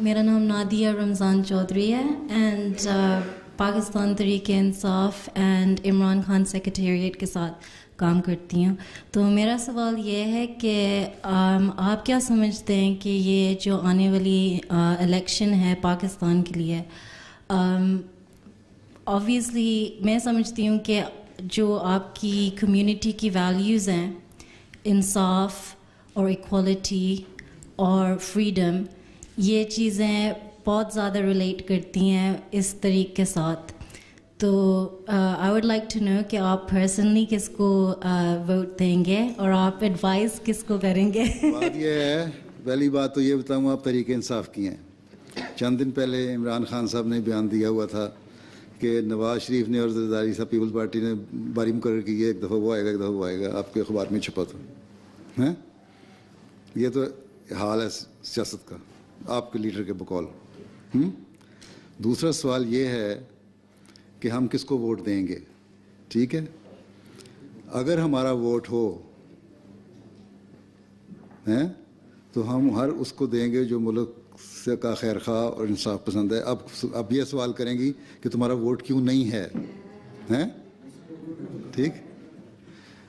S16: میرا نام نادیہ رمضان چودھری ہے and Pakistan Tehreek Insaf and Imran Khan secretariat کے ساتھ کام کرتی ہوں. تو میرا سوال یہ ہے کہ آپ کیا سمجھتے ہیں کہ یہ جو آنے والی الیکشن ہے پاکستان کے لیے, آبویسلی میں سمجھتی ہوں کہ جو آپ کی کمیونٹی کی ویلیوز ہیں, انصاف اور ایکوالٹی اور فریڈم, یہ چیزیں بہت زیادہ ریلیٹ کرتی ہیں اس طریقے کے ساتھ. تو I would like to know کہ آپ پرسنلی کس کو ووٹ دیں گے اور آپ ایڈوائز کس کو کریں گے؟
S1: بات یہ ہے, پہلی بات تو یہ بتاؤں, آپ تحریک انصاف کی ہیں. چند دن پہلے عمران خان صاحب نے بیان دیا ہوا تھا کہ نواز شریف نے اور زرداری صاحب پیپلز پارٹی نے باری مقرر کی ہے, ایک دفعہ وہ آئے گا, ایک دفعہ وہ آئے گا. آپ کے اخبار میں چھپا تھا. یہ تو حال ہے سیاست کا, آپ کے لیڈر کے بقول. دوسرا سوال یہ ہے کہ ہم کس کو ووٹ دیں گے. ٹھیک ہے, اگر ہمارا ووٹ ہو تو ہم ہر اس کو دیں گے جو ملک سے کا خیر خواہ اور انصاف پسند ہے. اب یہ سوال کریں گی کہ تمہارا ووٹ کیوں نہیں ہے. ٹھیک,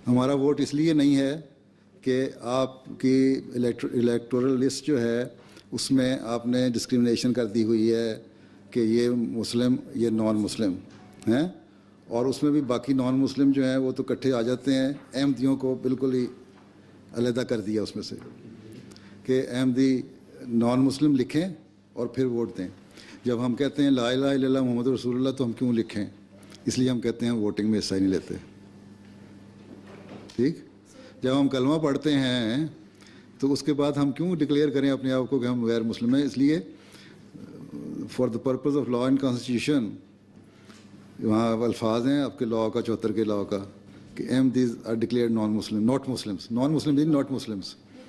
S1: ہمارا ووٹ اس لیے نہیں ہے کہ آپ کی الیکٹورل لسٹ جو ہے اس میں آپ نے ڈسکریمنیشن کر دی ہوئی ہے کہ یہ مسلم, یہ نان مسلم ہیں, اور اس میں بھی باقی نان مسلم جو ہیں وہ تو اکٹھے آ جاتے ہیں. احمدیوں کو بالکل ہی علیحدہ کر دیا اس میں سے کہ احمدی نان مسلم لکھیں اور پھر ووٹ دیں. جب ہم کہتے ہیں لا الہ الا اللہ محمد رسول اللہ تو ہم کیوں لکھیں؟ اس لیے ہم کہتے ہیں ووٹنگ میں حصہ ہی نہیں لیتے. ٹھیک, جب ہم کلمہ پڑھتے ہیں تو اس کے بعد ہم کیوں ڈکلیئر کریں اپنے آپ کو کہ ہم غیر مسلم ہیں؟ اس لیے for the purpose of law and constitution, وہاں الفاظ ہیں آپ کے لاء کا 74 کے لاء کا کہ Ahmadis are declared non Muslim, not Muslims, non Muslim not Muslims.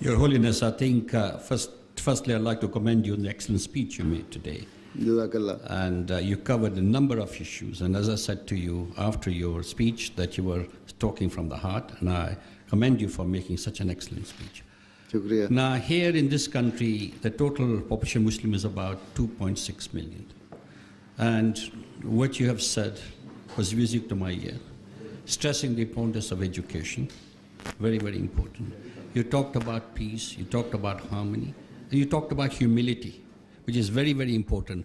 S17: Your Holiness, I think firstly I'd like to commend you on the excellent speech you made today. And you covered a number of issues. And as I said to you after your speech, that you were talking from the heart, and I commend you for making such an excellent speech.
S1: Shukriya.
S17: Now, here in this country, the total population Muslim is about 2.6 million. And what you have said was music to my ear, stressing the importance of education, very, very important. You talked about peace, you talked about harmony, and you talked about humility, which is very, very important.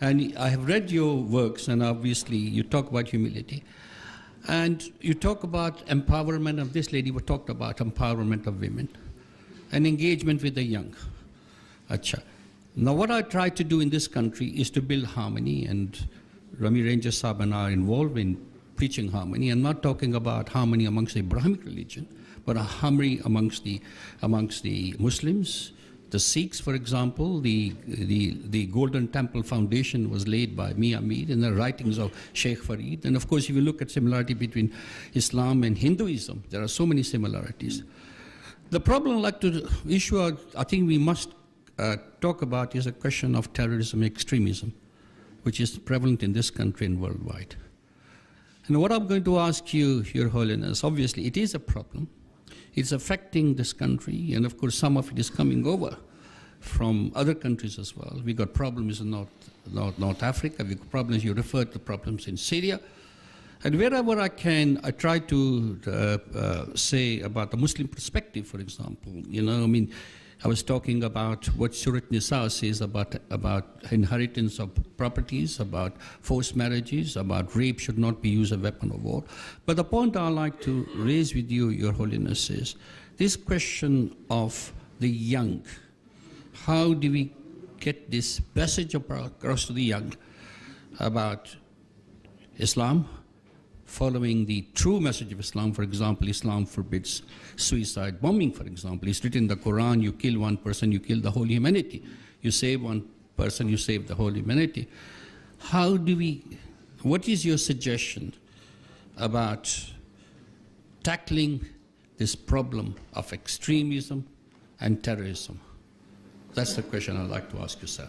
S17: And I have read your works, and obviously you talk about humility, and you talk about empowerment of this lady. We talked about empowerment of women and engagement with the young. Acha. Now, what I try to do in this country is to build harmony, and Rami Ranger Sahib and I are involved in preaching harmony. I'm not talking about harmony amongst the Abrahamic religion, but a harmony amongst the Muslims, the Sikhs, for example. The Golden Temple Foundation was laid by Mian Mir in the writings of Sheikh Farid. And of course, if you look at similarity between Islam and Hinduism, there are so many similarities. The problem I'd like to issue, I think we must talk about, is a question of terrorism and extremism, which is prevalent in this country and worldwide. And what I'm going to ask you, Your Holiness, obviously it is a problem. It's affecting this country, and of course some of it is coming over from other countries as well. We got problems in North Africa, we got problems, you referred to problems in Syria. And wherever I can, I try to say about the Muslim perspective, for example. You know, I mean, I was talking about what Surat Nisa says about inheritance of properties, about forced marriages, about rape should not be used as a weapon of war. But the point I'd like to raise with you, Your Holiness, is this question of the young. How do we get this message across to the young about Islam, following the true message of Islam? For example, Islam forbids suicide bombing, for example. It's written in the Quran, you kill one person, you kill the whole humanity. You save one person, you save the whole humanity. What is your suggestion about tackling this problem of extremism and terrorism? That's the question I'd like to ask you, sir.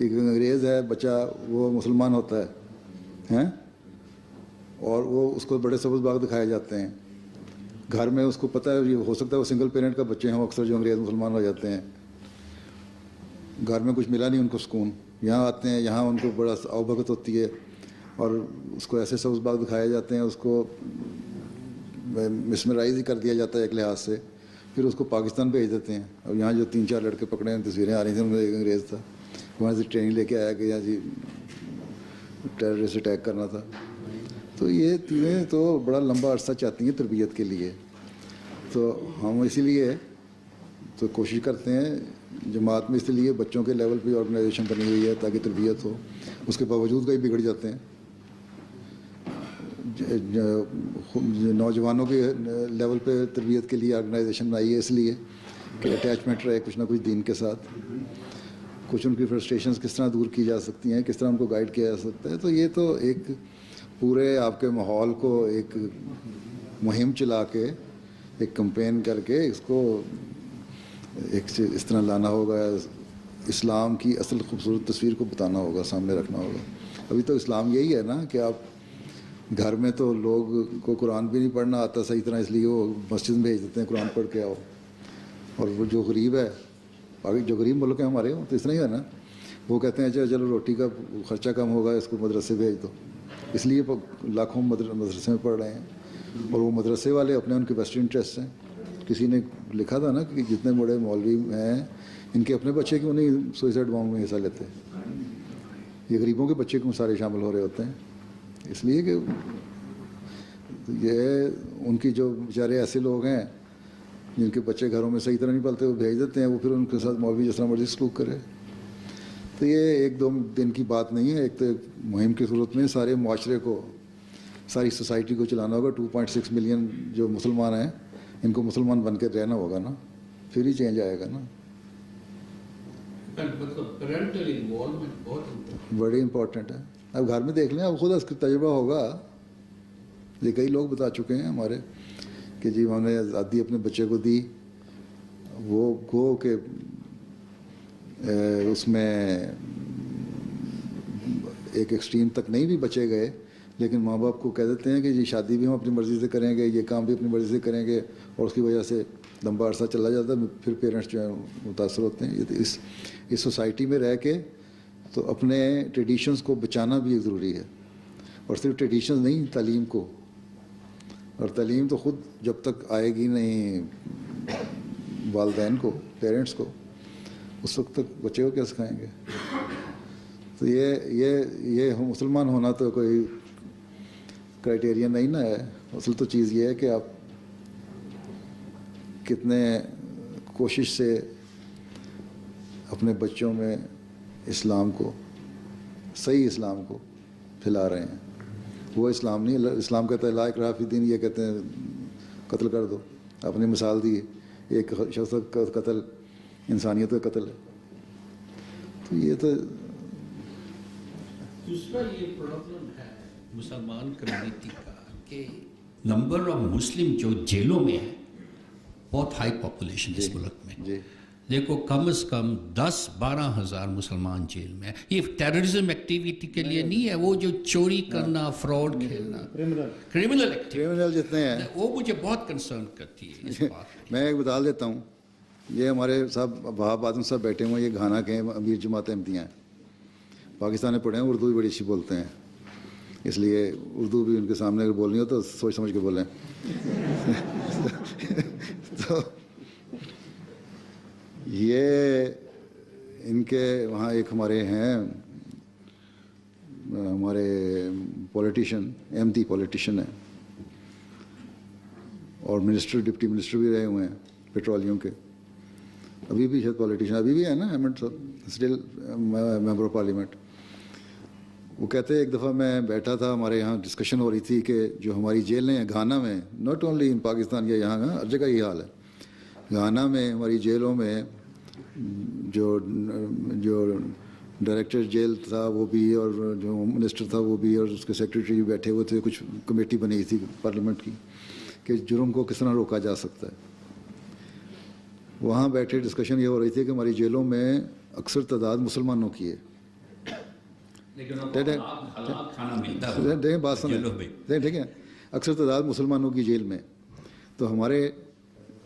S1: ایک انگریز ہے بچہ وہ مسلمان ہوتا ہے ہیں اور وہ اس کو بڑے سبز باغ دکھائے جاتے ہیں. گھر میں اس کو پتہ ہے ہو سکتا ہے وہ سنگل پیرنٹ کا بچے ہیں اکثر جو انگریز مسلمان ہو جاتے ہیں. گھر میں کچھ ملا نہیں ان کو سکون, یہاں آتے ہیں یہاں ان کو بڑا آؤ بھگت ہوتی ہے اور اس کو ایسے سبز باغ دکھائے جاتے ہیں, اس کو مسمرائز ہی کر دیا جاتا ہے ایک لحاظ سے. پھر اس کو پاکستان بھیج دیتے ہیں. اب یہاں جو 3-4 لڑکے پکڑے ہیں تصویریں آ رہی تھیں ان میں ایک انگریز تھا, وہاں سے ٹریننگ لے کے آیا کہ یہاں جی ٹیررسٹ اٹیک کرنا تھا. تو یہ چیزیں تو بڑا لمبا عرصہ چاہتی ہیں تربیت کے لیے. تو ہم اسی لیے تو کوشش کرتے ہیں جماعت میں, اس لیے بچوں کے لیول پہ آرگنائزیشن بنی ہوئی ہے تاکہ تربیت ہو. اس کے باوجود کئی بگڑ جاتے ہیں. نوجوانوں کے لیول پہ تربیت کے لیے آرگنائزیشن بنائی ہے اس لیے کہ اٹیچمنٹ رہے کچھ نہ کچھ دین کے ساتھ. کچھ ان کی فرسٹریشنز کس طرح دور کی جا سکتی ہیں, کس طرح ان کو گائیڈ کیا جا سکتا ہے. تو یہ تو ایک پورے آپ کے ماحول کو ایک مہم چلا کے ایک کمپین کر کے اس کو ایک اس طرح لانا ہوگا, اسلام کی اصل خوبصورت تصویر کو بتانا ہوگا, سامنے رکھنا ہوگا. ابھی تو اسلام یہی ہے نا کہ آپ گھر میں تو لوگ کو قرآن بھی نہیں پڑھنا آتا صحیح طرح, اس لیے وہ مسجد میں بھیج دیتے ہیں قرآن پڑھ کے آؤ. اور وہ جو غریب ہے جو غریب ملک ہیں ہمارے تو اس طرح ہی ہے نا, وہ کہتے ہیں چلو روٹی کا خرچہ کم ہوگا اس کو مدرسے بھیج دو, اس لیے لاکھوں مدرسے میں پڑھ رہے ہیں. اور وہ مدرسے والے اپنے ان کے بیسٹ انٹرسٹ ہیں. کسی نے لکھا تھا نا کہ جتنے بڑے مولوی ہیں ان کے اپنے بچے کیوں نہیں سوئسائڈ بام میں حصہ لیتے, یہ غریبوں کے بچے کیوں سارے شامل ہو رہے ہوتے ہیں. اس لیے کہ یہ ان کی جو بیچارے ایسے لوگ ہیں جن کے بچے گھروں میں صحیح طرح نہیں پلتے وہ بھیج دیتے ہیں, وہ پھر ان کے ساتھ مولوی جس طرح مرضی سلوک کرے. تو یہ 1-2 دن کی بات نہیں ہے, ایک تو مہم کی صورت میں سارے معاشرے کو ساری سوسائٹی کو چلانا ہوگا. 2.6 ملین جو مسلمان ہیں ان کو مسلمان بن کے رہنا ہوگا نا, پھر ہی چینج آئے گا نا. بڑی امپورٹنٹ ہے. اب گھر میں دیکھ لیں, اب خود اس کا تجربہ ہوگا. یہ کئی لوگ بتا چکے ہیں ہمارے کہ جی ہم نے آزادی اپنے بچے کو دی, وہ گو کہ اس میں ایک ایکسٹریم تک نہیں بھی بچے گئے, لیکن ماں باپ کو کہہ دیتے ہیں کہ جی شادی بھی ہم اپنی مرضی سے کریں گے, یہ کام بھی اپنی مرضی سے کریں گے, اور اس کی وجہ سے لمبا عرصہ چلا جاتا ہے. پھر پیرنٹس جو ہیں متاثر ہوتے ہیں. یہ اس سوسائٹی میں رہ کے تو اپنے ٹریڈیشنز کو بچانا بھی ایک ضروری ہے. اور صرف ٹریڈیشنز نہیں, تعلیم کو. اور تعلیم تو خود جب تک آئے گی نہیں والدین کو, پیرنٹس کو, اس وقت تک بچے کو کیا سکھائیں گے. تو یہ مسلمان ہونا تو کوئی کرائٹیریا نہیں نا ہے. اصل تو چیز یہ ہے کہ آپ کتنے کوشش سے اپنے بچوں میں اسلام کو, صحیح اسلام کو پھیلا رہے ہیں. وہ اسلام نہیں, اسلام کہتا ہے لا اکراہ فی الدین, یہ کہتے ہیں قتل کر دو. اپنی مثال دی, ایک شخص کا قتل انسانیت کا قتل ہے. تو یہ تو
S17: دوسرا یہ پرابلم ہے مسلمان کمیونٹی کا کہ نمبر آف مسلم جو جیلوں میں ہے بہت ہائی پاپولیشن اس ملک میں. دیکھو کم از کم 10-12 ہزار مسلمان جیل میں. یہ ٹیررزم ایکٹیویٹی کے لیے نہیں ہے, وہ جو چوری کرنا, فراڈ کھیلنا, کرمنل
S1: جتنے ہیں
S17: وہ مجھے بہت کنسرن کرتی ہے اس بات.
S1: میں ایک بتا دیتا ہوں, یہ ہمارے صاحب وہاب آدم صاحب بیٹھے ہوئے ہیں, یہ گھانا کے امیر جماعت احمدیہ ہیں, پاکستان میں پڑھے ہیں, اردو بھی بڑی اچھی بولتے ہیں, اس لیے اردو بھی ان کے سامنے اگر بولنی ہو تو سوچ سمجھ کے بولیں. تو یہ ان کے وہاں ایک ہمارے ہیں ہمارے پولیٹیشین, احمدی پولیٹیشین ہیں اور منسٹر, ڈپٹی منسٹر بھی رہے ہوئے ہیں پیٹرولیم کے. ابھی بھی شاید پولیٹیشین ابھی بھی ہے نا, احمد صاحب اسٹل ممبر آف پارلیمنٹ. وہ کہتے ہیں ایک دفعہ میں بیٹھا تھا, ہمارے یہاں ڈسکشن ہو رہی تھی کہ جو ہماری جیلیں ہیں گھانا میں, ناٹ اونلی ان پاکستان یا یہاں ہر جگہ یہ حال ہے. گھانا میں ہماری جیلوں میں جو ڈائریکٹر جیل تھا وہ بھی, اور جو منسٹر تھا وہ بھی, اور اس کے سیکریٹری بھی بیٹھے ہوئے تھے. کچھ کمیٹی بنی تھی پارلیمنٹ کی کہ جرم کو کس طرح روکا جا سکتا ہے. وہاں بیٹھے ڈسکشن یہ ہو رہی تھی کہ ہماری جیلوں میں اکثر تعداد مسلمانوں کی ہے, دیکھیں بات سنیں ٹھیک ہے. اکثر تعداد مسلمانوں کی جیل میں, تو ہمارے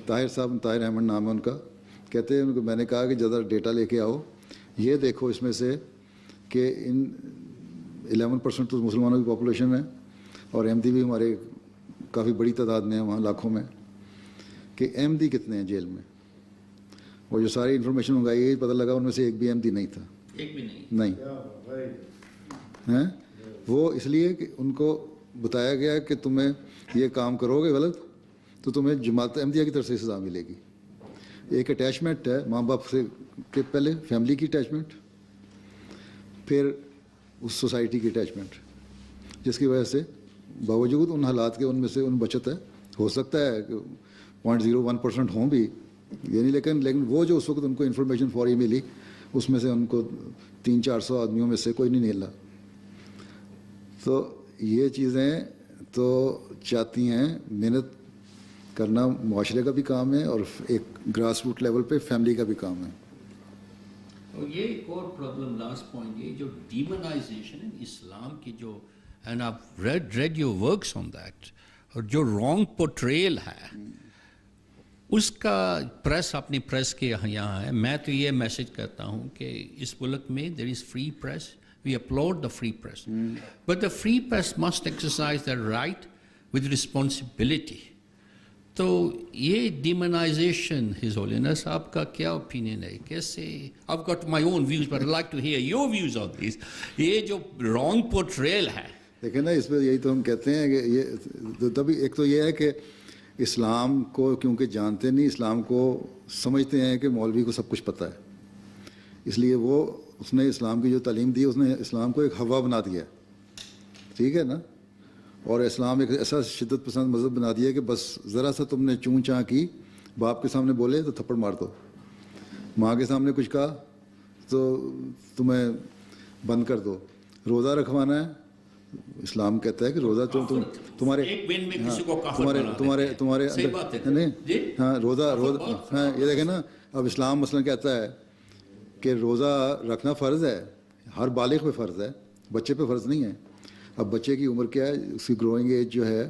S1: طاہر صاحب, طاہر احمد نام ہے ان کا, کہتے ہیں ان کو میں نے کہا کہ زیادہ ڈیٹا لے کے آؤ, یہ دیکھو اس میں سے کہ ان 11% تو مسلمانوں کی پاپولیشن ہے, اور احمدی بھی ہمارے کافی بڑی تعداد میں ہیں وہاں, لاکھوں میں, کہ احمدی کتنے ہیں جیل میں. اور جو ساری انفارمیشن منگائی گئی پتہ لگا ان میں سے ایک بھی احمدی نہیں تھا. ایک بھی نہیں ہیں. وہ اس لیے کہ ان کو بتایا گیا کہ تمہیں یہ کام کرو گے غلط تو تمہیں جماعت احمدیہ کی طرف سے سزا ملے گی. ایک اٹیچمنٹ ہے ماں باپ سے کے پہلے, فیملی کی اٹیچمنٹ, پھر اس سوسائٹی کی اٹیچمنٹ, جس کی وجہ سے باوجود ان حالات کے ان میں سے ان بچت ہے. ہو سکتا ہے کہ 0.01% ہوں بھی یہ نہیں, لیکن وہ جو اس وقت ان کو انفارمیشن فوری ملی اس میں سے ان کو 300-400 آدمیوں میں سے کوئی نہیں نکلا. تو یہ چیزیں تو چاہتی ہیں محنت کرنا, معاشرے کا بھی کام ہے اور ایک گراس روٹ لیول پہ فیملی کا بھی کام ہے.
S17: اور یہ ایک اور پرابلم, لاسٹ پوائنٹ, یہ جو ڈیمونائزیشن ہے اسلام کی, جو اینڈ آپ read your works on that, اور جو رانگ پورٹریل ہے اس کا پریس, اپنی پریس کے یہاں ہے. میں تو یہ میسج کرتا ہوں کہ اس ملک میں there is free press, we uphold the free press, but the free press must exercise the right with responsibility. تو یہ ڈیمونائزیشن, ہز ہولینس, آپ کا کیا اوپینین ہے, کیسے؟ I've got my own views but I'd like to hear your views on this. یہ جو wrong portrayal ہے,
S1: دیکھیں نا اس پہ یہی تو ہم کہتے ہیں کہ یہ تبھی ایک تو یہ ہے کہ اسلام کو کیونکہ جانتے نہیں, اسلام کو سمجھتے ہیں کہ مولوی کو سب کچھ پتہ ہے, اس لیے وہ اس نے اسلام کی جو تعلیم دی اس نے اسلام کو ایک ہوا بنا دیا, ٹھیک ہے نا. اور اسلام ایک ایسا شدت پسند مذہب بنا دیا کہ بس ذرا سا تم نے چون چاں کی, باپ کے سامنے بولے تو تھپڑ مار دو, ماں کے سامنے کچھ کہا تو تمہیں بند کر دو. روزہ رکھوانا ہے, اسلام کہتا ہے کہ روزہ تمہارے نہیں, ہاں روزہ ہاں یہ دیکھیں نا. اب اسلام مثلا کہتا ہے کہ روزہ رکھنا فرض ہے, ہر بالغ پہ فرض ہے, بچے پہ فرض نہیں ہے. اب بچے کی عمر کیا ہے, اس کی گروئنگ ایج جو ہے,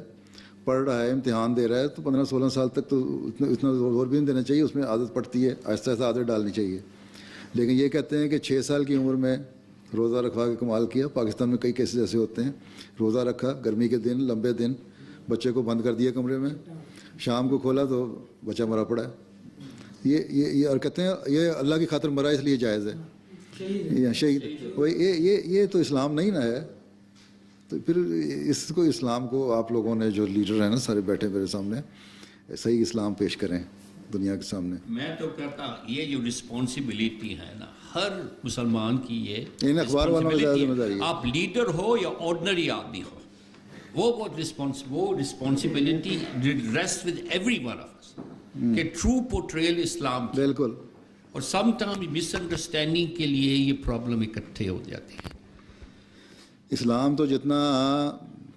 S1: پڑھ رہا ہے, امتحان دے رہا ہے, تو 15-16 سال تک تو اتنا زور بھی نہیں دینا چاہیے, اس میں عادت پڑتی ہے, آہستہ آہستہ عادت ڈالنی چاہیے. لیکن یہ کہتے ہیں کہ 6 سال کی عمر میں روزہ رکھوا کے کمال کیا. پاکستان میں کئی کیسز ایسے ہوتے ہیں, روزہ رکھا, گرمی کے دن, لمبے دن, بچے کو بند کر دیا کمرے میں, شام کو کھولا تو بچہ مرا پڑا ہے. یہ اور کہتے ہیں یہ اللہ کی خاطر مرا اس لیے جائز ہے, شہید. یہ تو اسلام نہیں نا ہے. تو پھر اس کو اسلام کو آپ لوگوں نے جو لیڈر ہیں نا سارے بیٹھے میرے سامنے, صحیح اسلام پیش کریں دنیا کے سامنے. میں تو کہتا یہ جو رسپانسبلٹی ہے نا ہر مسلمان کی, یہ اخبار والوں کی ذمہ داری ہے. آپ لیڈر ہو یا آرڈنری آدمی ہو, وہ responsibility rests with every one of us, کہ ٹرو پورٹریل اسلام. بالکل. اور سم ٹائم مس انڈرسٹینڈنگ کے لیے یہ پرابلم اکٹھے ہو جاتی ہے. اسلام تو جتنا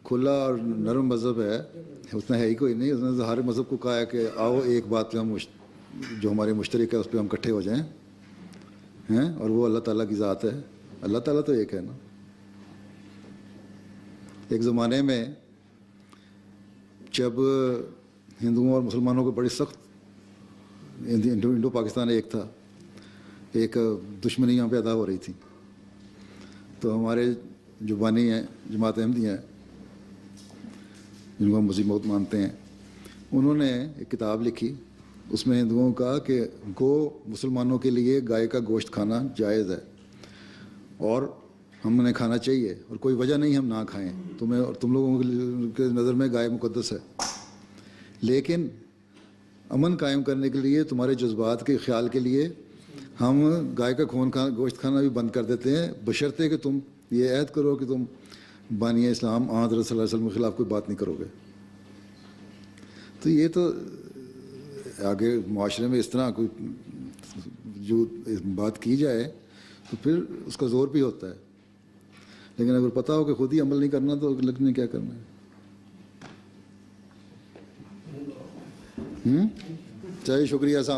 S1: کھلا اور نرم مذہب ہے اتنا ہے ہی کوئی نہیں. اس نے ہر مذہب کو کہا ہے کہ آؤ ایک بات پہ ہم جو ہماری مشترک ہے اس پہ ہم اکٹھے ہو جائیں, ہیں, اور وہ اللہ تعالیٰ کی ذات ہے. اللہ تعالیٰ تو ایک ہے نا. ایک زمانے میں جب ہندوؤں اور مسلمانوں کو بڑی سخت, انڈو پاکستان ایک تھا, ایک دشمنیاں پیدا ہو رہی تھیں, تو ہمارے جو بانی ہیں جماعت احمدیہ ہیں جن کو ہم مسیح موت مانتے ہیں, انہوں نے ایک کتاب لکھی. اس میں ہندوؤں کا کہ مسلمانوں کے لیے گائے کا گوشت کھانا جائز ہے اور ہم نے کھانا چاہیے, اور کوئی وجہ نہیں ہم نہ کھائیں. تمہیں اور تم لوگوں کے نظر میں گائے مقدس ہے, لیکن امن قائم کرنے کے لیے, تمہارے جذبات کے خیال کے لیے ہم گائے کا گوشت کھانا بھی بند کر دیتے ہیں, بشرطے کہ تم یہ عہد کرو کہ تم بانی اسلام حضرت صلی اللہ علیہ وسلم کے خلاف کوئی بات نہیں کرو گے. تو یہ تو آگے معاشرے میں اس طرح کوئی جو بات کی جائے تو پھر اس کا زور بھی ہوتا ہے, لیکن اگر پتہ ہو کہ خود ہی عمل نہیں کرنا تو لگ نے کیا کرنا ہے. چلیے شکریہ صاحب.